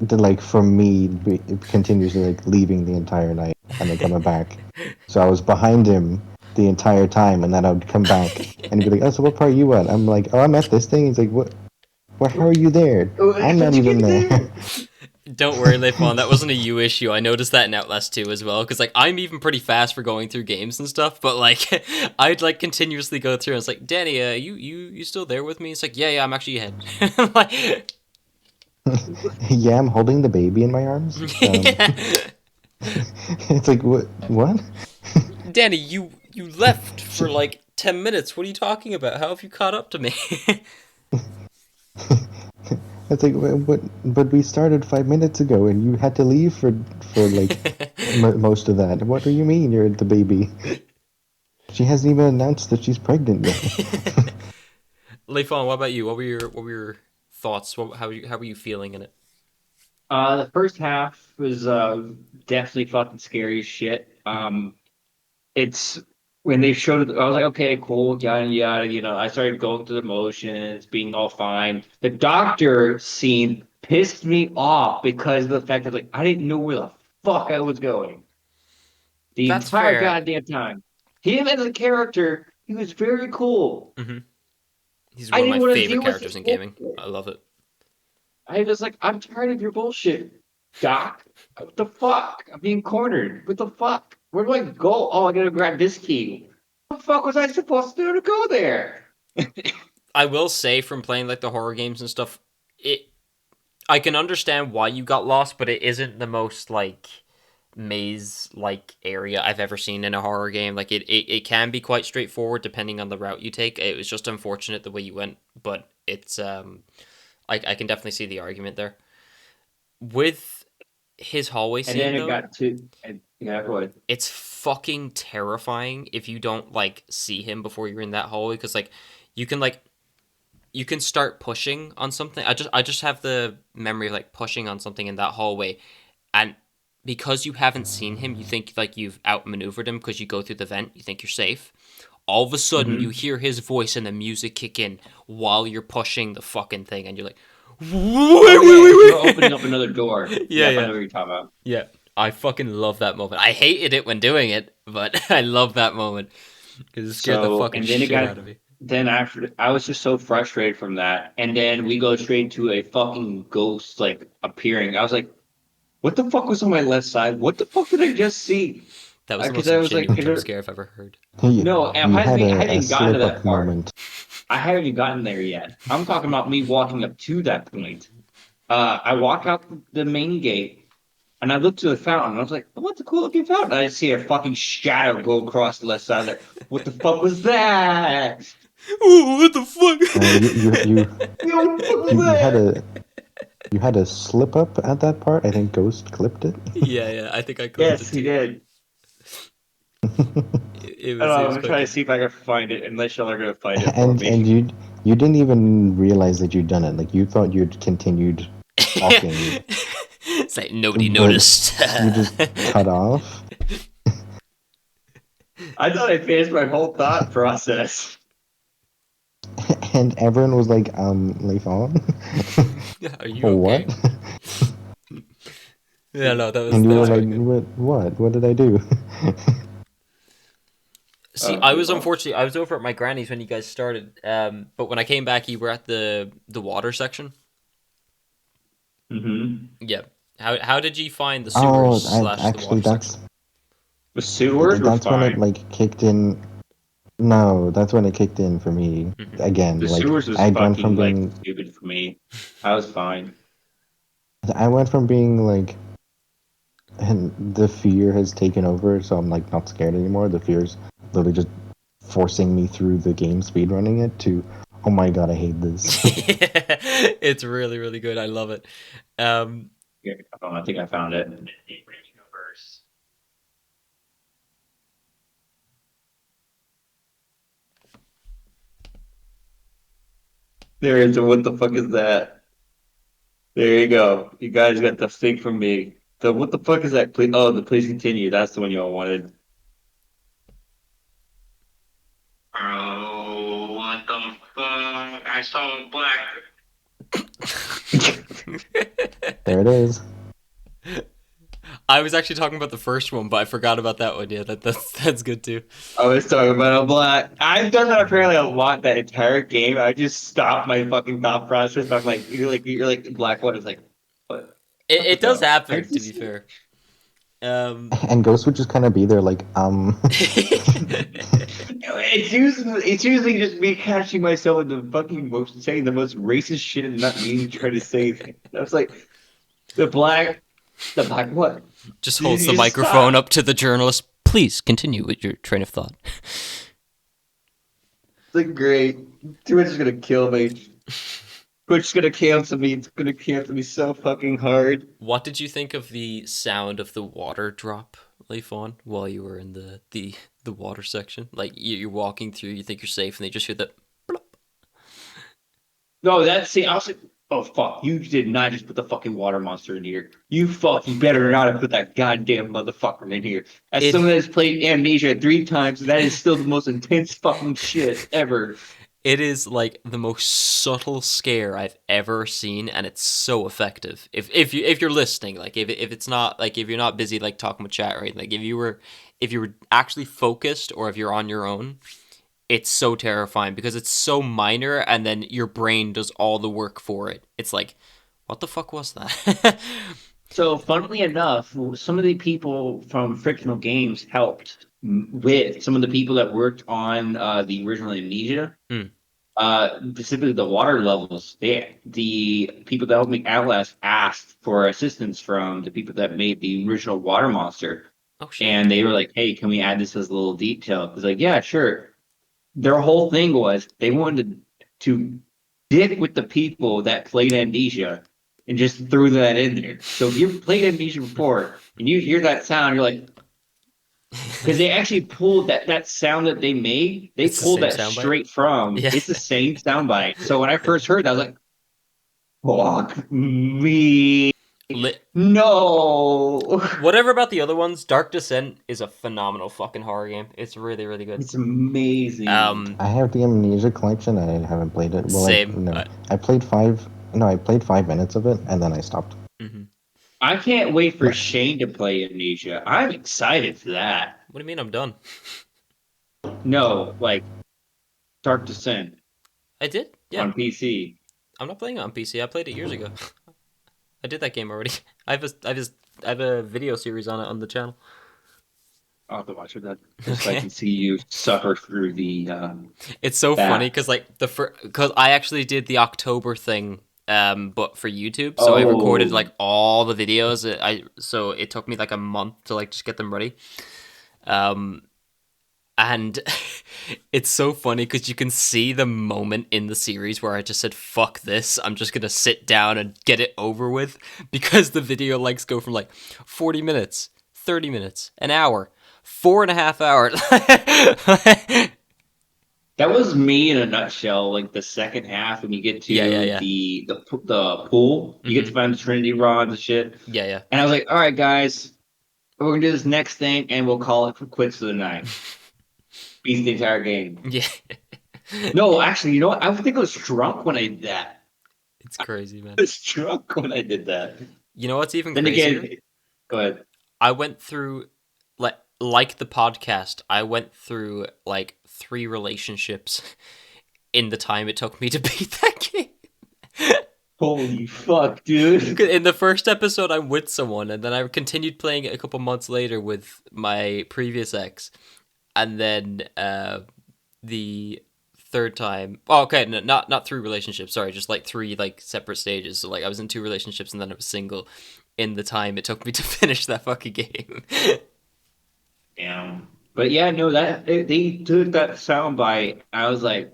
To like from me continuously like leaving the entire night and then coming back. So I was behind him the entire time, and then I would come back and he'd be like, "Oh, so what part are you at?" I'm like, "Oh, I'm at this thing." He's like, "What? Well, how are you there? I'm not even there." Don't worry, Layfon, that wasn't a you issue. I noticed that in Outlast 2 as well, because like I'm even pretty fast for going through games and stuff, but like I'd like continuously go through and it's like, "Danny, you still there with me?" It's like, yeah, I'm actually ahead. Like, yeah, I'm holding the baby in my arms. It's like, what? Danny, you left for like 10 minutes. What are you talking about? How have you caught up to me? It's like, but we started 5 minutes ago, and you had to leave for like most of that. What do you mean you're the baby? She hasn't even announced that she's pregnant yet. Layfon, what about you? What were your thoughts? How were you feeling in it? The first half was definitely fucking scary as shit. It's when they showed it, I was like, okay, cool, yada yada. You know, I started going through the motions, being all fine. The doctor scene pissed me off because of the fact that like I didn't know where the fuck I was going the That's entire fair. goddamn time. Him as a character, he was very cool. He's one of my favorite characters in gaming. I love it. I was like, I'm tired of your bullshit, Doc. What the fuck? I'm being cornered. What the fuck? Where do I go? Oh, I gotta grab this key. What the fuck was I supposed to do to go there? I will say, from playing like the horror games and stuff, I can understand why you got lost, but it isn't the most like maze like area I've ever seen in a horror game. Like it can be quite straightforward depending on the route you take. It was just unfortunate the way you went, but it's I can definitely see the argument there. With his hallway scene, and then though, it got to yeah, go ahead. it's fucking terrifying if you don't like see him before you're in that hallway, because like you can start pushing on something. I just have the memory of like pushing on something in that hallway, and because you haven't seen him, you think like you've outmaneuvered him because you go through the vent. You think you're safe. all of a sudden Mhm. you hear his voice and the music kick in while you're pushing the fucking thing, and you're like, wait. You're opening up another door. Yeah, I yeah. know what you're talking about. Yeah, I fucking love that moment. I hated it when doing it, but I love that moment because it scared the So, fucking and then it shit got. out of me. Then after, I was just so frustrated from that, and then we go straight to a fucking ghost like appearing. I was like, "What the fuck was on my left side? What the fuck did I just see?" That was the Because most I was like, genuine jump scare I've ever heard. "No, You I had haven't a even gotten to slip that up part. moment. I haven't even gotten there yet. I'm talking about me walking up to that point. I walk out the main gate, and I look to the fountain. And I was like, "What's a cool looking fountain?" I see a fucking shadow go across the left side. Like, what the fuck was that? Ooh, what the fuck? Yo, what the fuck was you had that? a slip up at that part. I think Ghost clipped it. Yeah, I think I clipped Yes, it he too. did. It I was, don't know, it I'm was gonna quite try to good. see if I can find it, unless y'all are gonna find it for and me. you didn't even realize that you'd done it. Like you thought you'd continued talking, It's like nobody but noticed. you just cut off. I thought I finished my whole thought process. And everyone was like, Layfon? Are you For okay? what? Yeah, no, that And you were was like, really good. what did I do? See, unfortunately I was over at my granny's when you guys started. But when I came back, you were at the water section. Mm-hmm. Yeah. How did you find the Oh, sewers slash the actually, water section? The sewers were that's when it fine. like kicked in. No, that's when it kicked in for me Mhm. again. The Like sewers was I'd gone from fucking like being, stupid for me. I was fine. I went from being like, and the fear has taken over, so I'm like not scared anymore. The fear's literally just forcing me through the game, speedrunning it, to, oh my god, I hate this. It's really, really good. I love it. Um, Yeah, I think I found it. There is a what the fuck is that? There you go. You guys got the thing from me. The what the fuck is that? Please, oh, the please continue. That's the one y'all wanted. Oh, what the fuck? I saw black. There it is. I was actually talking about the first one, but I forgot about that one. Yeah, that's good too. I was talking about a black. I've done that apparently a lot that entire game. I just stopped my fucking thought process. I'm like, you're like black. What is like? What? It does No. I happen, to be just. fair. Um, And Ghost would just kind of be there, like, It's usually just me catching myself in the fucking most saying the most racist shit and not meaning to try to say anything. I was like, the black, the black what? just You holds the just microphone stop. up to the journalist. Please continue with your train of thought. It's like great. Twitch is gonna kill me. Twitch is gonna cancel me. It's gonna cancel me so fucking hard. What did you think of the sound of the water drop, Layfon, while you were in the water section? Like you're walking through, you think you're safe, and they just hear that. Blop. No, I was like, oh fuck, you did not just put the fucking water monster in here. You fucking better not have put that goddamn motherfucker in here. As It someone that's played Amnesia 3 times, that is still the most intense fucking shit ever. it is like the most subtle scare I've ever seen, and it's so effective. If you're listening, like if it's not like if you're not busy like talking with chat, right? Like if you were actually focused, or if you're on your own, it's so terrifying because it's so minor, and then your brain does all the work for it. It's like, what the fuck was that? So, funnily enough, some of the people from Frictional Games helped with some of the people that worked on the original Amnesia. Hmm. Specifically the water levels. The people that helped make Outlast asked for assistance from the people that made the original water monster, Oh shit. and they were like, "Hey, can we add this as a little detail?" It's like, "Yeah, sure." Their whole thing was they wanted to dick with the people that played Amnesia and just threw that in there. So if you've played Amnesia before and you hear that sound, you're like, because they actually pulled that sound that they made, they It's the pulled same that soundbite. straight from. Yeah. It's the same soundbite. So when I first heard that, I was like, "Fuck me!" No. Whatever about the other ones, Dark Descent is a phenomenal fucking horror game. It's really, really good. It's amazing. I have the Amnesia collection. I haven't played it. Well, Same. I played 5. No, I played 5 minutes of it, and then I stopped. Mm-hmm. I can't wait for Shane to play Amnesia. I'm excited for that. What do you mean I'm done? No, like Dark Descent. I did? Yeah. On PC. I'm not playing it on PC. I played it years ago. I did that game already. I have a video series on it on the channel. I'll have to watch it. Just so I can see you suffer through the. It's so funny because because I actually did the October thing, but for YouTube. So I recorded like all the videos. So it took me like a month to like just get them ready. And it's so funny because you can see the moment in the series where I just said, fuck this, I'm just going to sit down and get it over with, because the video lengths go from like 40 minutes, 30 minutes, an hour, 4.5 hours. That was me in a nutshell. Like the second half, when you get to the pool, you get to find the Trinity rods and shit. Yeah. And I was like, all right, guys, we're going to do this next thing and we'll call it quits for the night. Beat the entire game. Yeah. No, actually, you know what? I think I was drunk when I did that. It's crazy, man. I was drunk when I did that. You know what's even then crazier? Again, go ahead. I went through, like the podcast, I went through like 3 relationships in the time it took me to beat that game. Holy fuck, dude. In the first episode, I'm with someone, and then I continued playing it a couple months later with my previous ex. And then the third time, not 3 relationships, sorry, just like 3 like separate stages. So like I was in 2 relationships and then I was single in the time it took me to finish that fucking game. Damn. But yeah, no, they took that soundbite. I was like,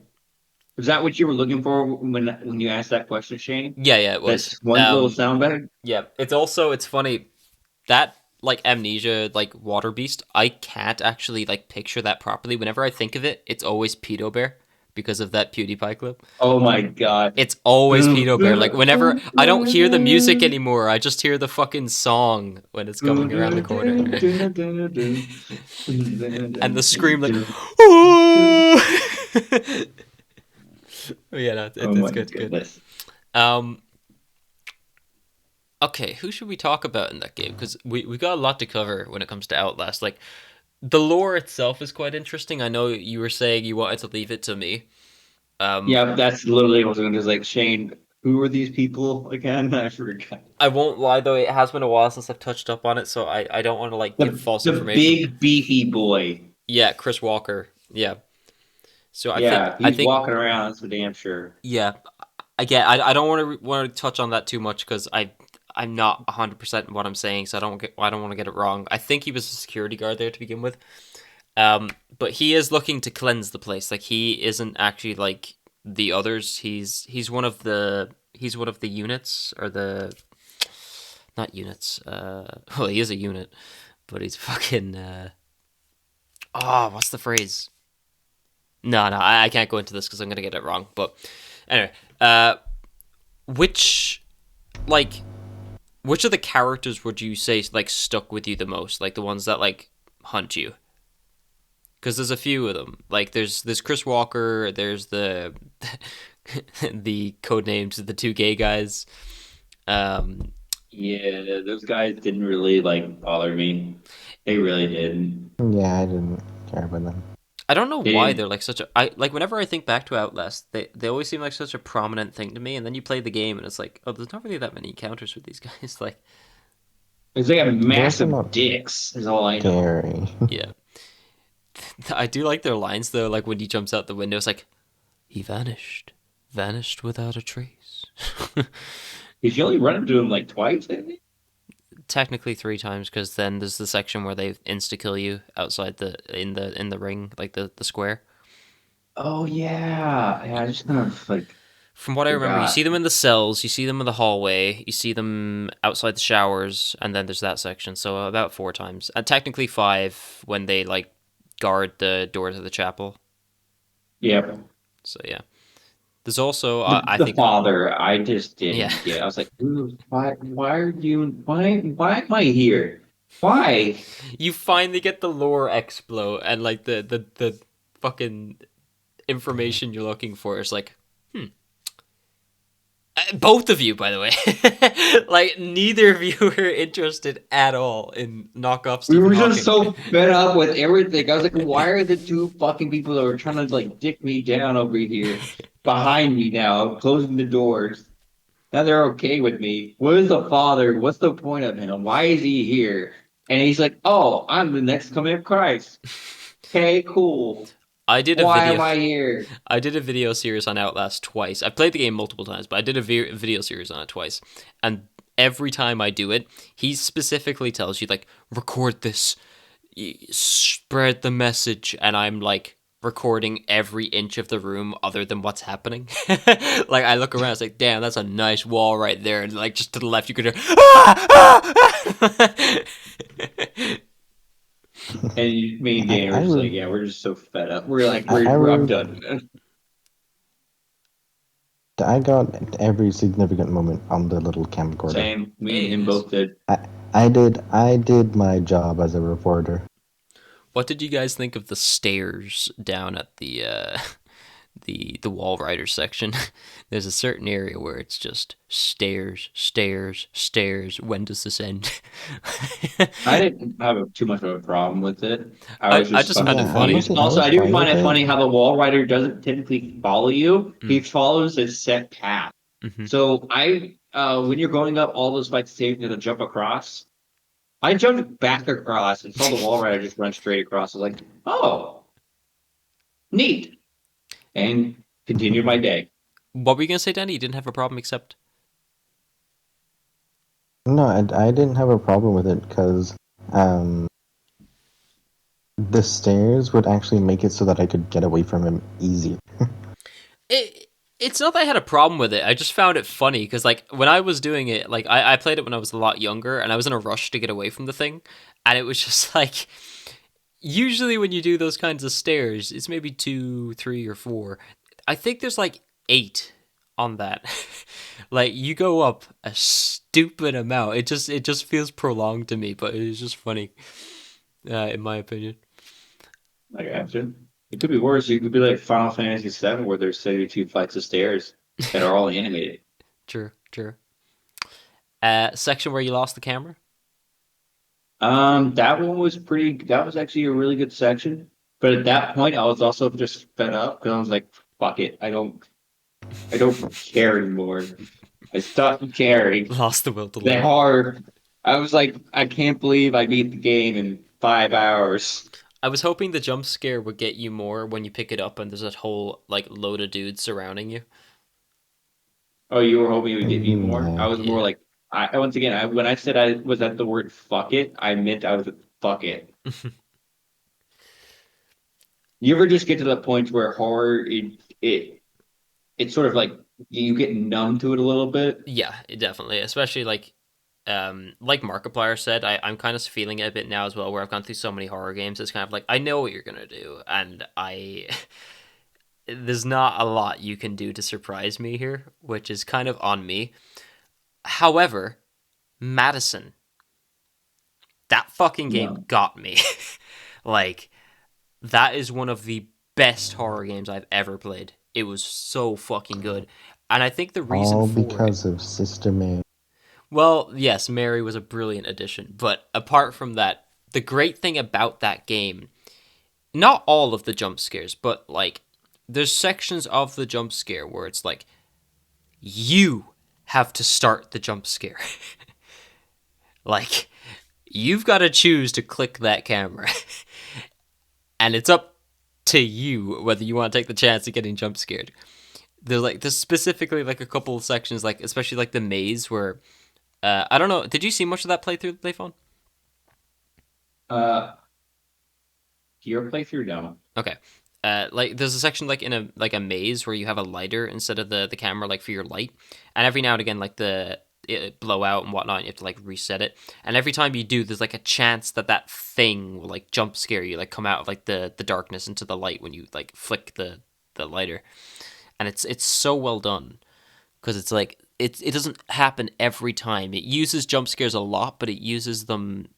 was that what you were looking for when you asked that question, Shane? Yeah, it was. That's one little soundbite? Yeah, it's funny that like Amnesia, like Water Beast, I can't actually like picture that properly. Whenever I think of it, it's always Pedo Bear because of that PewDiePie clip. Oh my god. It's always Pedo Bear. Like whenever I don't hear the music anymore, I just hear the fucking song when it's coming around the corner. And the scream like yeah, no, it's good. Goodness. Okay, who should we talk about in that game? Because we got a lot to cover when it comes to Outlast. Like, the lore itself is quite interesting. I know you were saying you wanted to leave it to me. Yeah, that's literally what I was going to do. Like, Shane, who are these people again? I forgot. I won't lie, though, it has been a while since I've touched up on it, so I don't want to, like, give false information. The big, beefy boy. Yeah, Chris Walker. Yeah. So I think walking around, that's for damn sure. Yeah. Again, I don't want to touch on that too much, because I'm not 100% in what I'm saying, so I don't want to get it wrong. I think he was a security guard there to begin with. But he is looking to cleanse the place. Like, he isn't actually like the others. He's one of the units, or the not units. Well, he is a unit, but he's fucking what's the phrase? No, I can't go into this because I'm gonna get it wrong. But anyway, which of the characters would you say like stuck with you the most? Like the ones that like hunt you? Because there's a few of them. Like there's Chris Walker. There's the the codenames the 2 gay guys. Yeah, those guys didn't really like bother me. They really didn't. Yeah, I didn't care about them. I don't know why they're like such a. Whenever I think back to Outlast, they always seem like such a prominent thing to me. And then you play the game, and it's like, oh, there's not really that many encounters with these guys. Like, they have massive dicks. Is all I know. Scary. Yeah, I do like their lines though. Like when he jumps out the window, it's like, he vanished without a trace. Did you only run into him like twice? Didn't he? Technically 3 times, because then there's the section where they insta kill you outside in the ring, like the square. Oh yeah, I just kind of like. From what I remember, you see them in the cells, you see them in the hallway, you see them outside the showers, and then there's that section. So about 4 times, and technically 5 when they like guard the door to the chapel. Yep. So yeah, There's also I The think father, I just yeah. didn't get. I was like, "Ooh, why am I here? Why?" You finally get the lore explode and like the fucking information you're looking for is like, both of you, by the way. Like, neither of you were interested at all in knock off We Stephen were just Hawking. so fed up with everything. I was like, why are the two fucking people that were trying to like dick me down over here behind me now, closing the doors? Now they're okay with me. Where's the father? What's the point of him? Why is he here? And he's like, oh, I'm the next coming of Christ. Okay, cool. I did a Why video. am I here? I did a video series on Outlast twice. I played the game multiple times, but I did a video series on it twice. And every time I do it, he specifically tells you, like, record this, spread the message. And I'm like recording every inch of the room other than what's happening. Like, I look around, it's like, damn, that's a nice wall right there. And like, just to the left, you could hear, ah, ah, ah! And me and Danny were I just like, re- yeah, we're just so fed up. We're like, I I'm re- done. I got every significant moment on the little camcorder. Same. Me and Hey, him nice. both did. I did my job as a reporter. What did you guys think of the stairs down at the the wall rider section? There's a certain area where it's just stairs, stairs, stairs. When does this end? I didn't have too much of a problem with it. I was I just just found it fucking Yeah, I funny. confused. wasn't. I Also, was I do fine find with it it. funny how the wall rider doesn't typically follow you. He Mm. follows a set path. Mm-hmm. So when you're going up all those flights of stairs, you have to jump across. I jumped back across and saw the wall rider just run straight across. I was like, oh, neat. And continued my day. What were you gonna say, Danny? You didn't have a problem, except No, I didn't have a problem with it because um, the stairs would actually make it so that I could get away from him easier. it. It's not that I had a problem with it. I just found it funny because, like, when I was doing it, like, I played it when I was a lot younger, and I was in a rush to get away from the thing, and it was just like, usually when you do those kinds of stairs, it's maybe 2, 3, or 4. I think there's like 8 on that. Like, you go up a stupid amount. It just feels prolonged to me, but it's just funny, in my opinion. Like, after. It could be worse. It could be like Final Fantasy VII, where there's 72 flights of stairs that are all animated. True, true. Section where you lost the camera. That one was pretty. That was actually a really good section. But at that point, I was also just fed up because I was like, "Fuck it, I don't care anymore. I stopped caring." Lost the will to The live. hard. I was like, I can't believe I beat the game in 5 hours. I was hoping the jump scare would get you more when you pick it up and there's a whole like load of dudes surrounding you. Oh, you were hoping it would get me more? Yeah. I was more Yeah. like, once again, when I said I was at the word "fuck it," I meant I was at "fuck it." You ever just get to the point where horror it's sort of like you get numb to it a little bit? Yeah, definitely. Especially like Markiplier said, I'm kind of feeling it a bit now as well, where I've gone through so many horror games. It's kind of like I know what you're gonna do, and I there's not a lot you can do to surprise me here, which is kind of on me. However, Madison, that fucking game No. got me. Like, that is one of the best horror games I've ever played. It was so fucking good. And I think the reason All for it, because of Sister May. well, yes, Mary was a brilliant addition, but apart from that, the great thing about that game, not all of the jump scares, but like there's sections of the jump scare where it's like you have to start the jump scare. Like, you've got to choose to click that camera. And it's up to you whether you want to take the chance of getting jump scared. There's specifically like a couple of sections, like especially like the maze where I don't know. Did you see much of that playthrough, Layfon? Uh, your playthrough, no. Okay. Like there's a section like in a maze where you have a lighter instead of the camera, like for your light, and every now and again like it blow out and whatnot, and you have to like reset it, and every time you do, there's like a chance that thing will like jump scare you, like come out of like the darkness into the light when you like flick the lighter. and it's so well done because it's like it doesn't happen every time. It uses jump scares a lot, but it uses them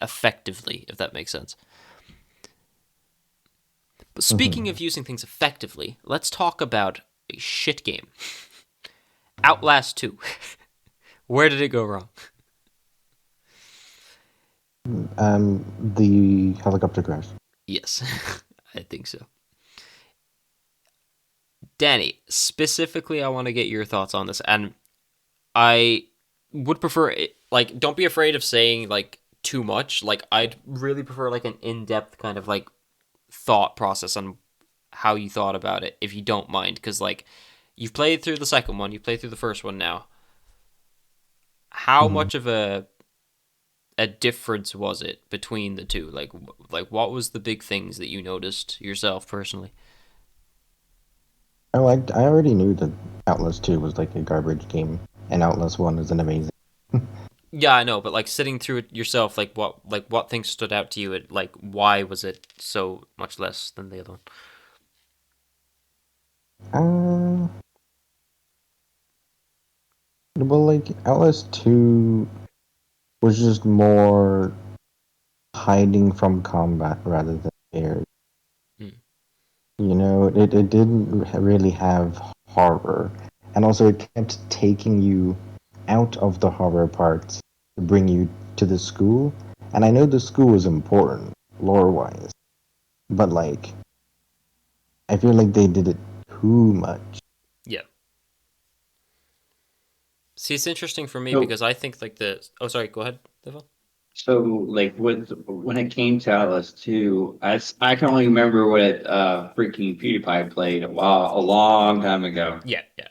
effectively, if that makes sense. But speaking of using things effectively, let's talk about a shit game. Outlast 2. Where did it go wrong? The helicopter crash. Yes, I think so. Danny, specifically, I want to get your thoughts on this, and I would prefer it, like, don't be afraid of saying like too much. Like, I'd really prefer like an in-depth kind of like thought process on how you thought about it, if you don't mind, because like you've played through the second one, you've played through the first one now. How much of a difference was it between the two? Like what was the big things that you noticed yourself personally? I already knew that Outlast 2 was like a garbage game, and Outlast 1 is an amazing. Yeah, I know, but like sitting through it yourself, like what things stood out to you? It like why was it so much less than the other one? Well, like Outlast 2 was just more hiding from combat rather than scared. You know, it didn't really have horror, and also it kept taking you out of the horror parts to bring you to the school. And I know the school is important lore-wise, but like I feel like they did it too much. Yeah. See, it's interesting for me because I think like the. Oh, sorry. Go ahead, Devil. So, like, when it came to Outlast 2, I can only remember what freaking PewDiePie played a long time ago. Yeah, yeah.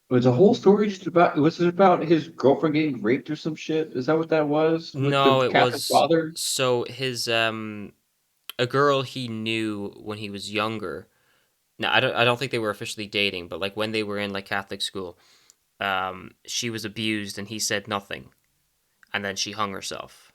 Was the whole story just about? Was it about his girlfriend getting raped or some shit? Is that what that was? With No, the it Catholic was father? so his a girl he knew when he was younger. Now I don't think they were officially dating, but like when they were in like Catholic school, she was abused and he said nothing, and then she hung herself.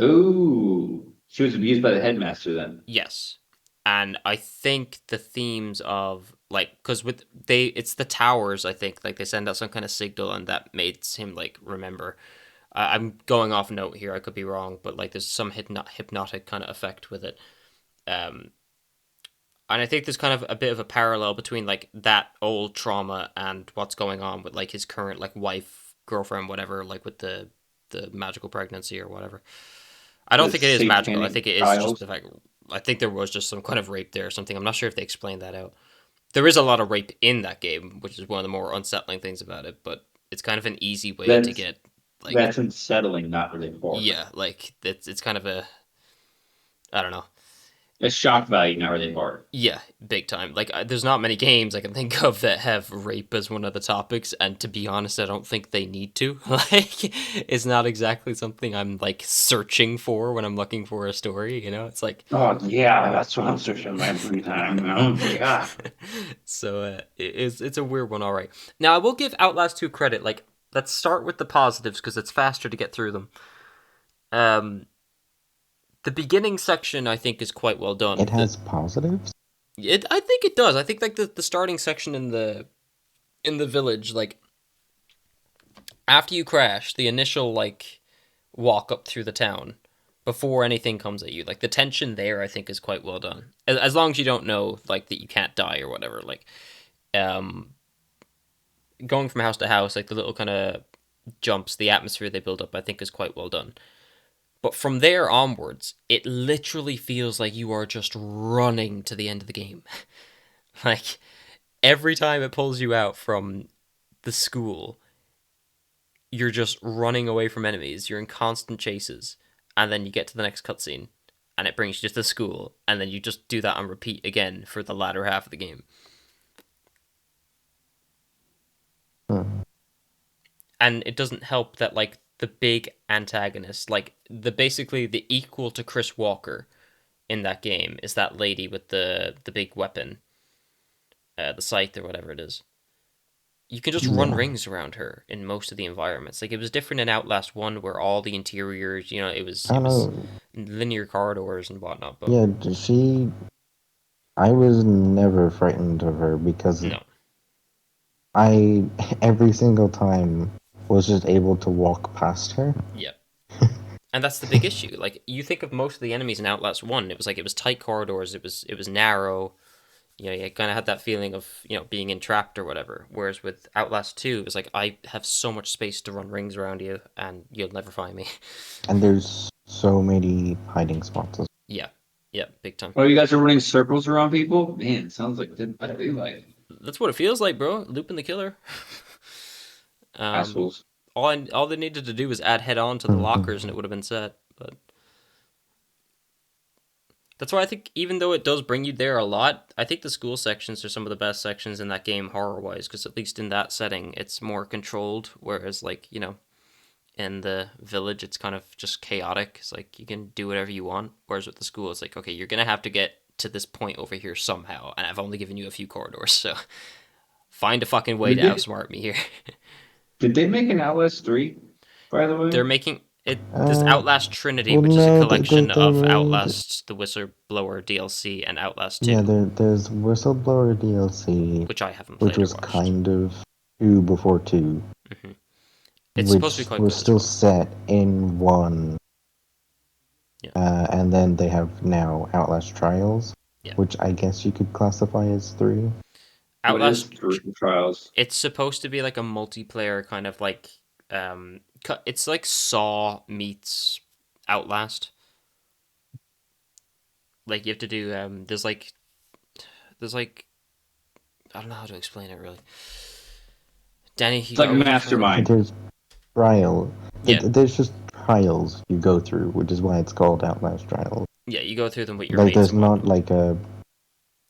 Ooh, she was abused by the headmaster then. Yes. And I think the themes of like because with it's the towers, I think like they send out some kind of signal and that makes him like remember. I'm going off note here, I could be wrong, but like there's some hypnotic kind of effect with it. Um and I think there's kind of a bit of a parallel between like that old trauma and what's going on with like his current like wife, girlfriend, whatever, like with the magical pregnancy or whatever. I don't The think it is magical. I satanic think it is just trials. the fact. I think there was just some kind of rape there or something. I'm not sure if they explained that out. There is a lot of rape in that game, which is one of the more unsettling things about it. But it's kind of an easy way to That's get like that's unsettling, not really horror. yeah, like it's kind of a I don't know. It's shock value, not really horror. Yeah, big time. Like, there's not many games I can think of that have rape as one of the topics, and to be honest, I don't think they need to. Like, it's not exactly something I'm like searching for when I'm looking for a story. You know, it's like, Oh yeah, that's what I'm searching every time. Oh yeah. so it's a weird one. All right, now I will give Outlast 2 credit. Like, let's start with the positives because it's faster to get through them. The beginning section I think is quite well done. It has positives. I think it does. I think like the starting section in the village, like after you crash, the initial like walk up through the town before anything comes at you, like the tension there, I think is quite well done. As long as you don't know like that you can't die or whatever, like going from house to house, like the little kind of jumps, the atmosphere they build up, I think is quite well done. But from there onwards, it literally feels like you are just running to the end of the game. Like, every time it pulls you out from the school, you're just running away from enemies. You're in constant chases. And then you get to the next cutscene, and it brings you to the school. And then you just do that on repeat again for the latter half of the game. And it doesn't help that, like, the big antagonist, like, basically the equal to Chris Walker in that game is that lady with the big weapon. The scythe or whatever it is. You can just run rings around her in most of the environments. Like, it was different in Outlast 1 where all the interiors, it was linear corridors and whatnot. But yeah, she I was never frightened of her because No. I every single time was just able to walk past her. Yeah. And that's the big issue. Like, you think of most of the enemies in Outlast 1, it was tight corridors, it was narrow. You know, you kind of had that feeling of, being entrapped or whatever. Whereas with Outlast 2, it was like, I have so much space to run rings around you, and you'll never find me. And there's so many hiding spots. Yeah. Yeah, big time. Oh, you guys are running circles around people? Man, sounds like I'd be like That's what it feels like, bro. Looping the killer. assholes. All they needed to do was add head on to the lockers, and it would have been set. But that's why I think, even though it does bring you there a lot, I think the school sections are some of the best sections in that game horror-wise, because at least in that setting, it's more controlled, whereas, like, in the village, it's kind of just chaotic. It's like, you can do whatever you want, whereas with the school, it's like, okay, you're going to have to get to this point over here somehow, and I've only given you a few corridors, so find a fucking way to outsmart me here. Did they make an Outlast 3, by the way? They're making it this Outlast Trinity, well, which is a no, collection they of made- Outlast, the Whistleblower DLC, and Outlast 2, Yeah, there's Whistleblower DLC, which I haven't which played was or watched. kind of 2 before 2. Mm-hmm. It's which supposed to be quite was cool still as well. set in 1. Yeah. And then they have now Outlast Trials, Yeah. which I guess you could classify as 3. Outlast Trials. It's supposed to be like a multiplayer kind of like it's like Saw meets Outlast. Like, you have to do there's like I don't know how to explain it really. Danny, It's like Mastermind. There's trial. Yeah. There's just trials you go through, which is why it's called Outlast Trials. Yeah, you go through them with your Like, mates. there's and not whatnot. like a...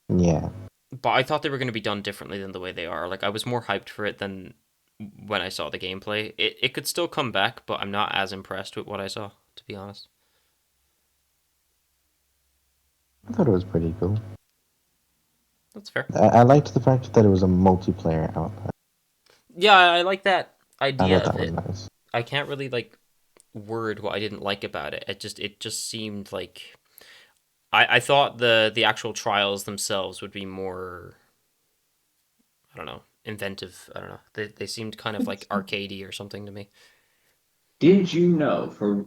Yeah. But I thought they were going to be done differently than the way they are. Like, I was more hyped for it than when I saw the gameplay. It could still come back, but I'm not as impressed with what I saw, to be honest. I thought it was pretty cool. That's fair. I liked the fact that it was a multiplayer Outlast. Yeah, I like that I idea thought of that it. was nice. I can't really, like, word what I didn't like about it. It just seemed like... I thought the actual trials themselves would be more... I don't know, inventive. I don't know. They seemed kind of like arcadey or something to me. Did you know for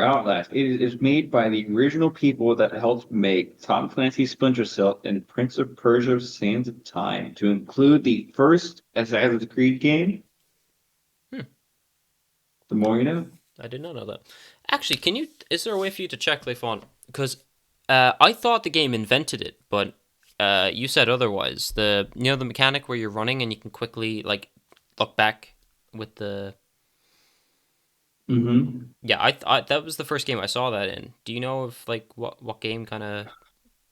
Outlast, it is made by the original people that helped make Tom Clancy's Splinter Cell and Prince of Persia: Sands of Time, to include the first Assassin's Creed game? Hmm. The more you know. I did not know that. Actually, is there a way for you to check Layfon? Because I thought the game invented it, but you said otherwise. The mechanic where you're running and you can quickly, like, look back with the... Mm-hmm. Yeah, I that was the first game I saw that in. Do you know of, like, what game kind of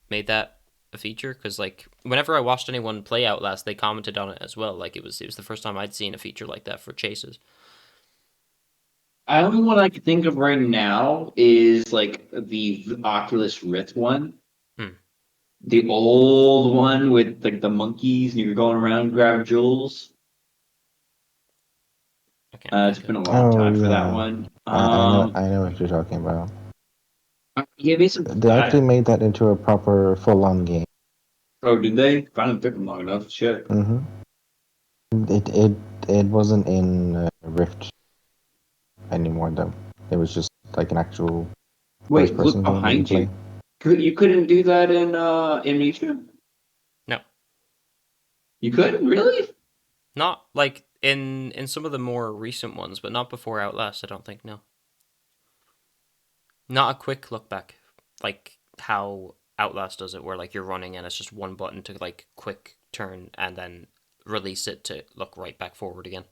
made that a feature? Because, like, whenever I watched anyone play Outlast, they commented on it as well. Like, it was the first time I'd seen a feature like that for chases. The only one I can think of right now is like the Oculus Rift one. Hmm. The old one with like the monkeys and you're going around grabbing jewels. It's been a long time for that one. I know what you're talking about. Yeah, They actually made that into a proper full-on game. Oh, did they? Finally took them long enough. Shit. Mm-hmm. It wasn't in Rift anymore though. It was just like an actual Wait, look first-person game behind you you. play. You couldn't do that in Amnesia? No. You couldn't? Really? Not, like, in some of the more recent ones, but not before Outlast, I don't think, no. Not a quick look back, like how Outlast does it, where, like, you're running and it's just one button to, like, quick turn and then release it to look right back forward again.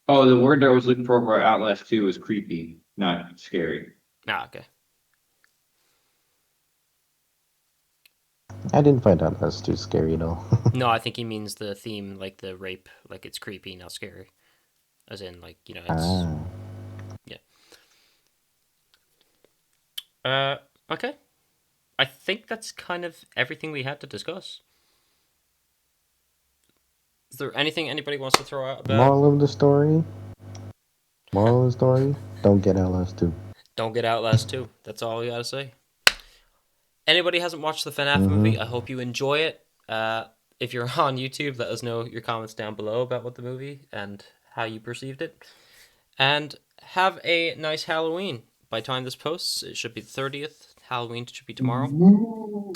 Oh, the word that I was looking for Outlast 2 is creepy, not scary. Ah, okay. I didn't find out that's too scary at all. No, I think he means the theme, like the rape, like it's creepy, not scary. As in, like, it's... Yeah. Okay. I think that's kind of everything we had to discuss. Is there anything anybody wants to throw out about... Moral of the story? Don't get LS2. Don't get Outlast 2. That's all we gotta say. Anybody hasn't watched the FNAF Mm-hmm. movie, I hope you enjoy it. If you're on YouTube, let us know your comments down below about what the movie and how you perceived it. And have a nice Halloween. By the time this posts, it should be the 30th. Halloween should be tomorrow.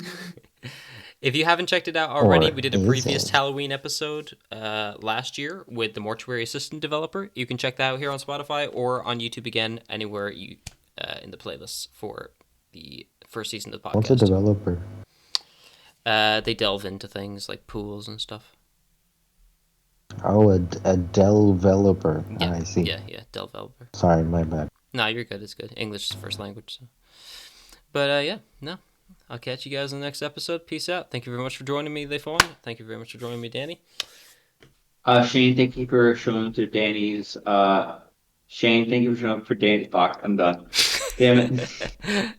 If you haven't checked it out already, Or we did a is previous it? Halloween episode last year with the Mortuary Assistant developer. You can check that out here on Spotify or on YouTube again, anywhere you in the playlist for the first season of the What's a podcast. developer? They delve into things like pools and stuff. Oh, a developer. Yeah, I see. yeah, developer. Sorry, my bad. No, you're good. It's good. English is the first language. So. But yeah, no. I'll catch you guys in the next episode. Peace out. Thank you very much for joining me, Layfon. Thank you very much for joining me, Danny. Shane, thank you for showing up to Danny's. Shane, thank you for showing up for Danny. Fuck, I'm done. Damn it.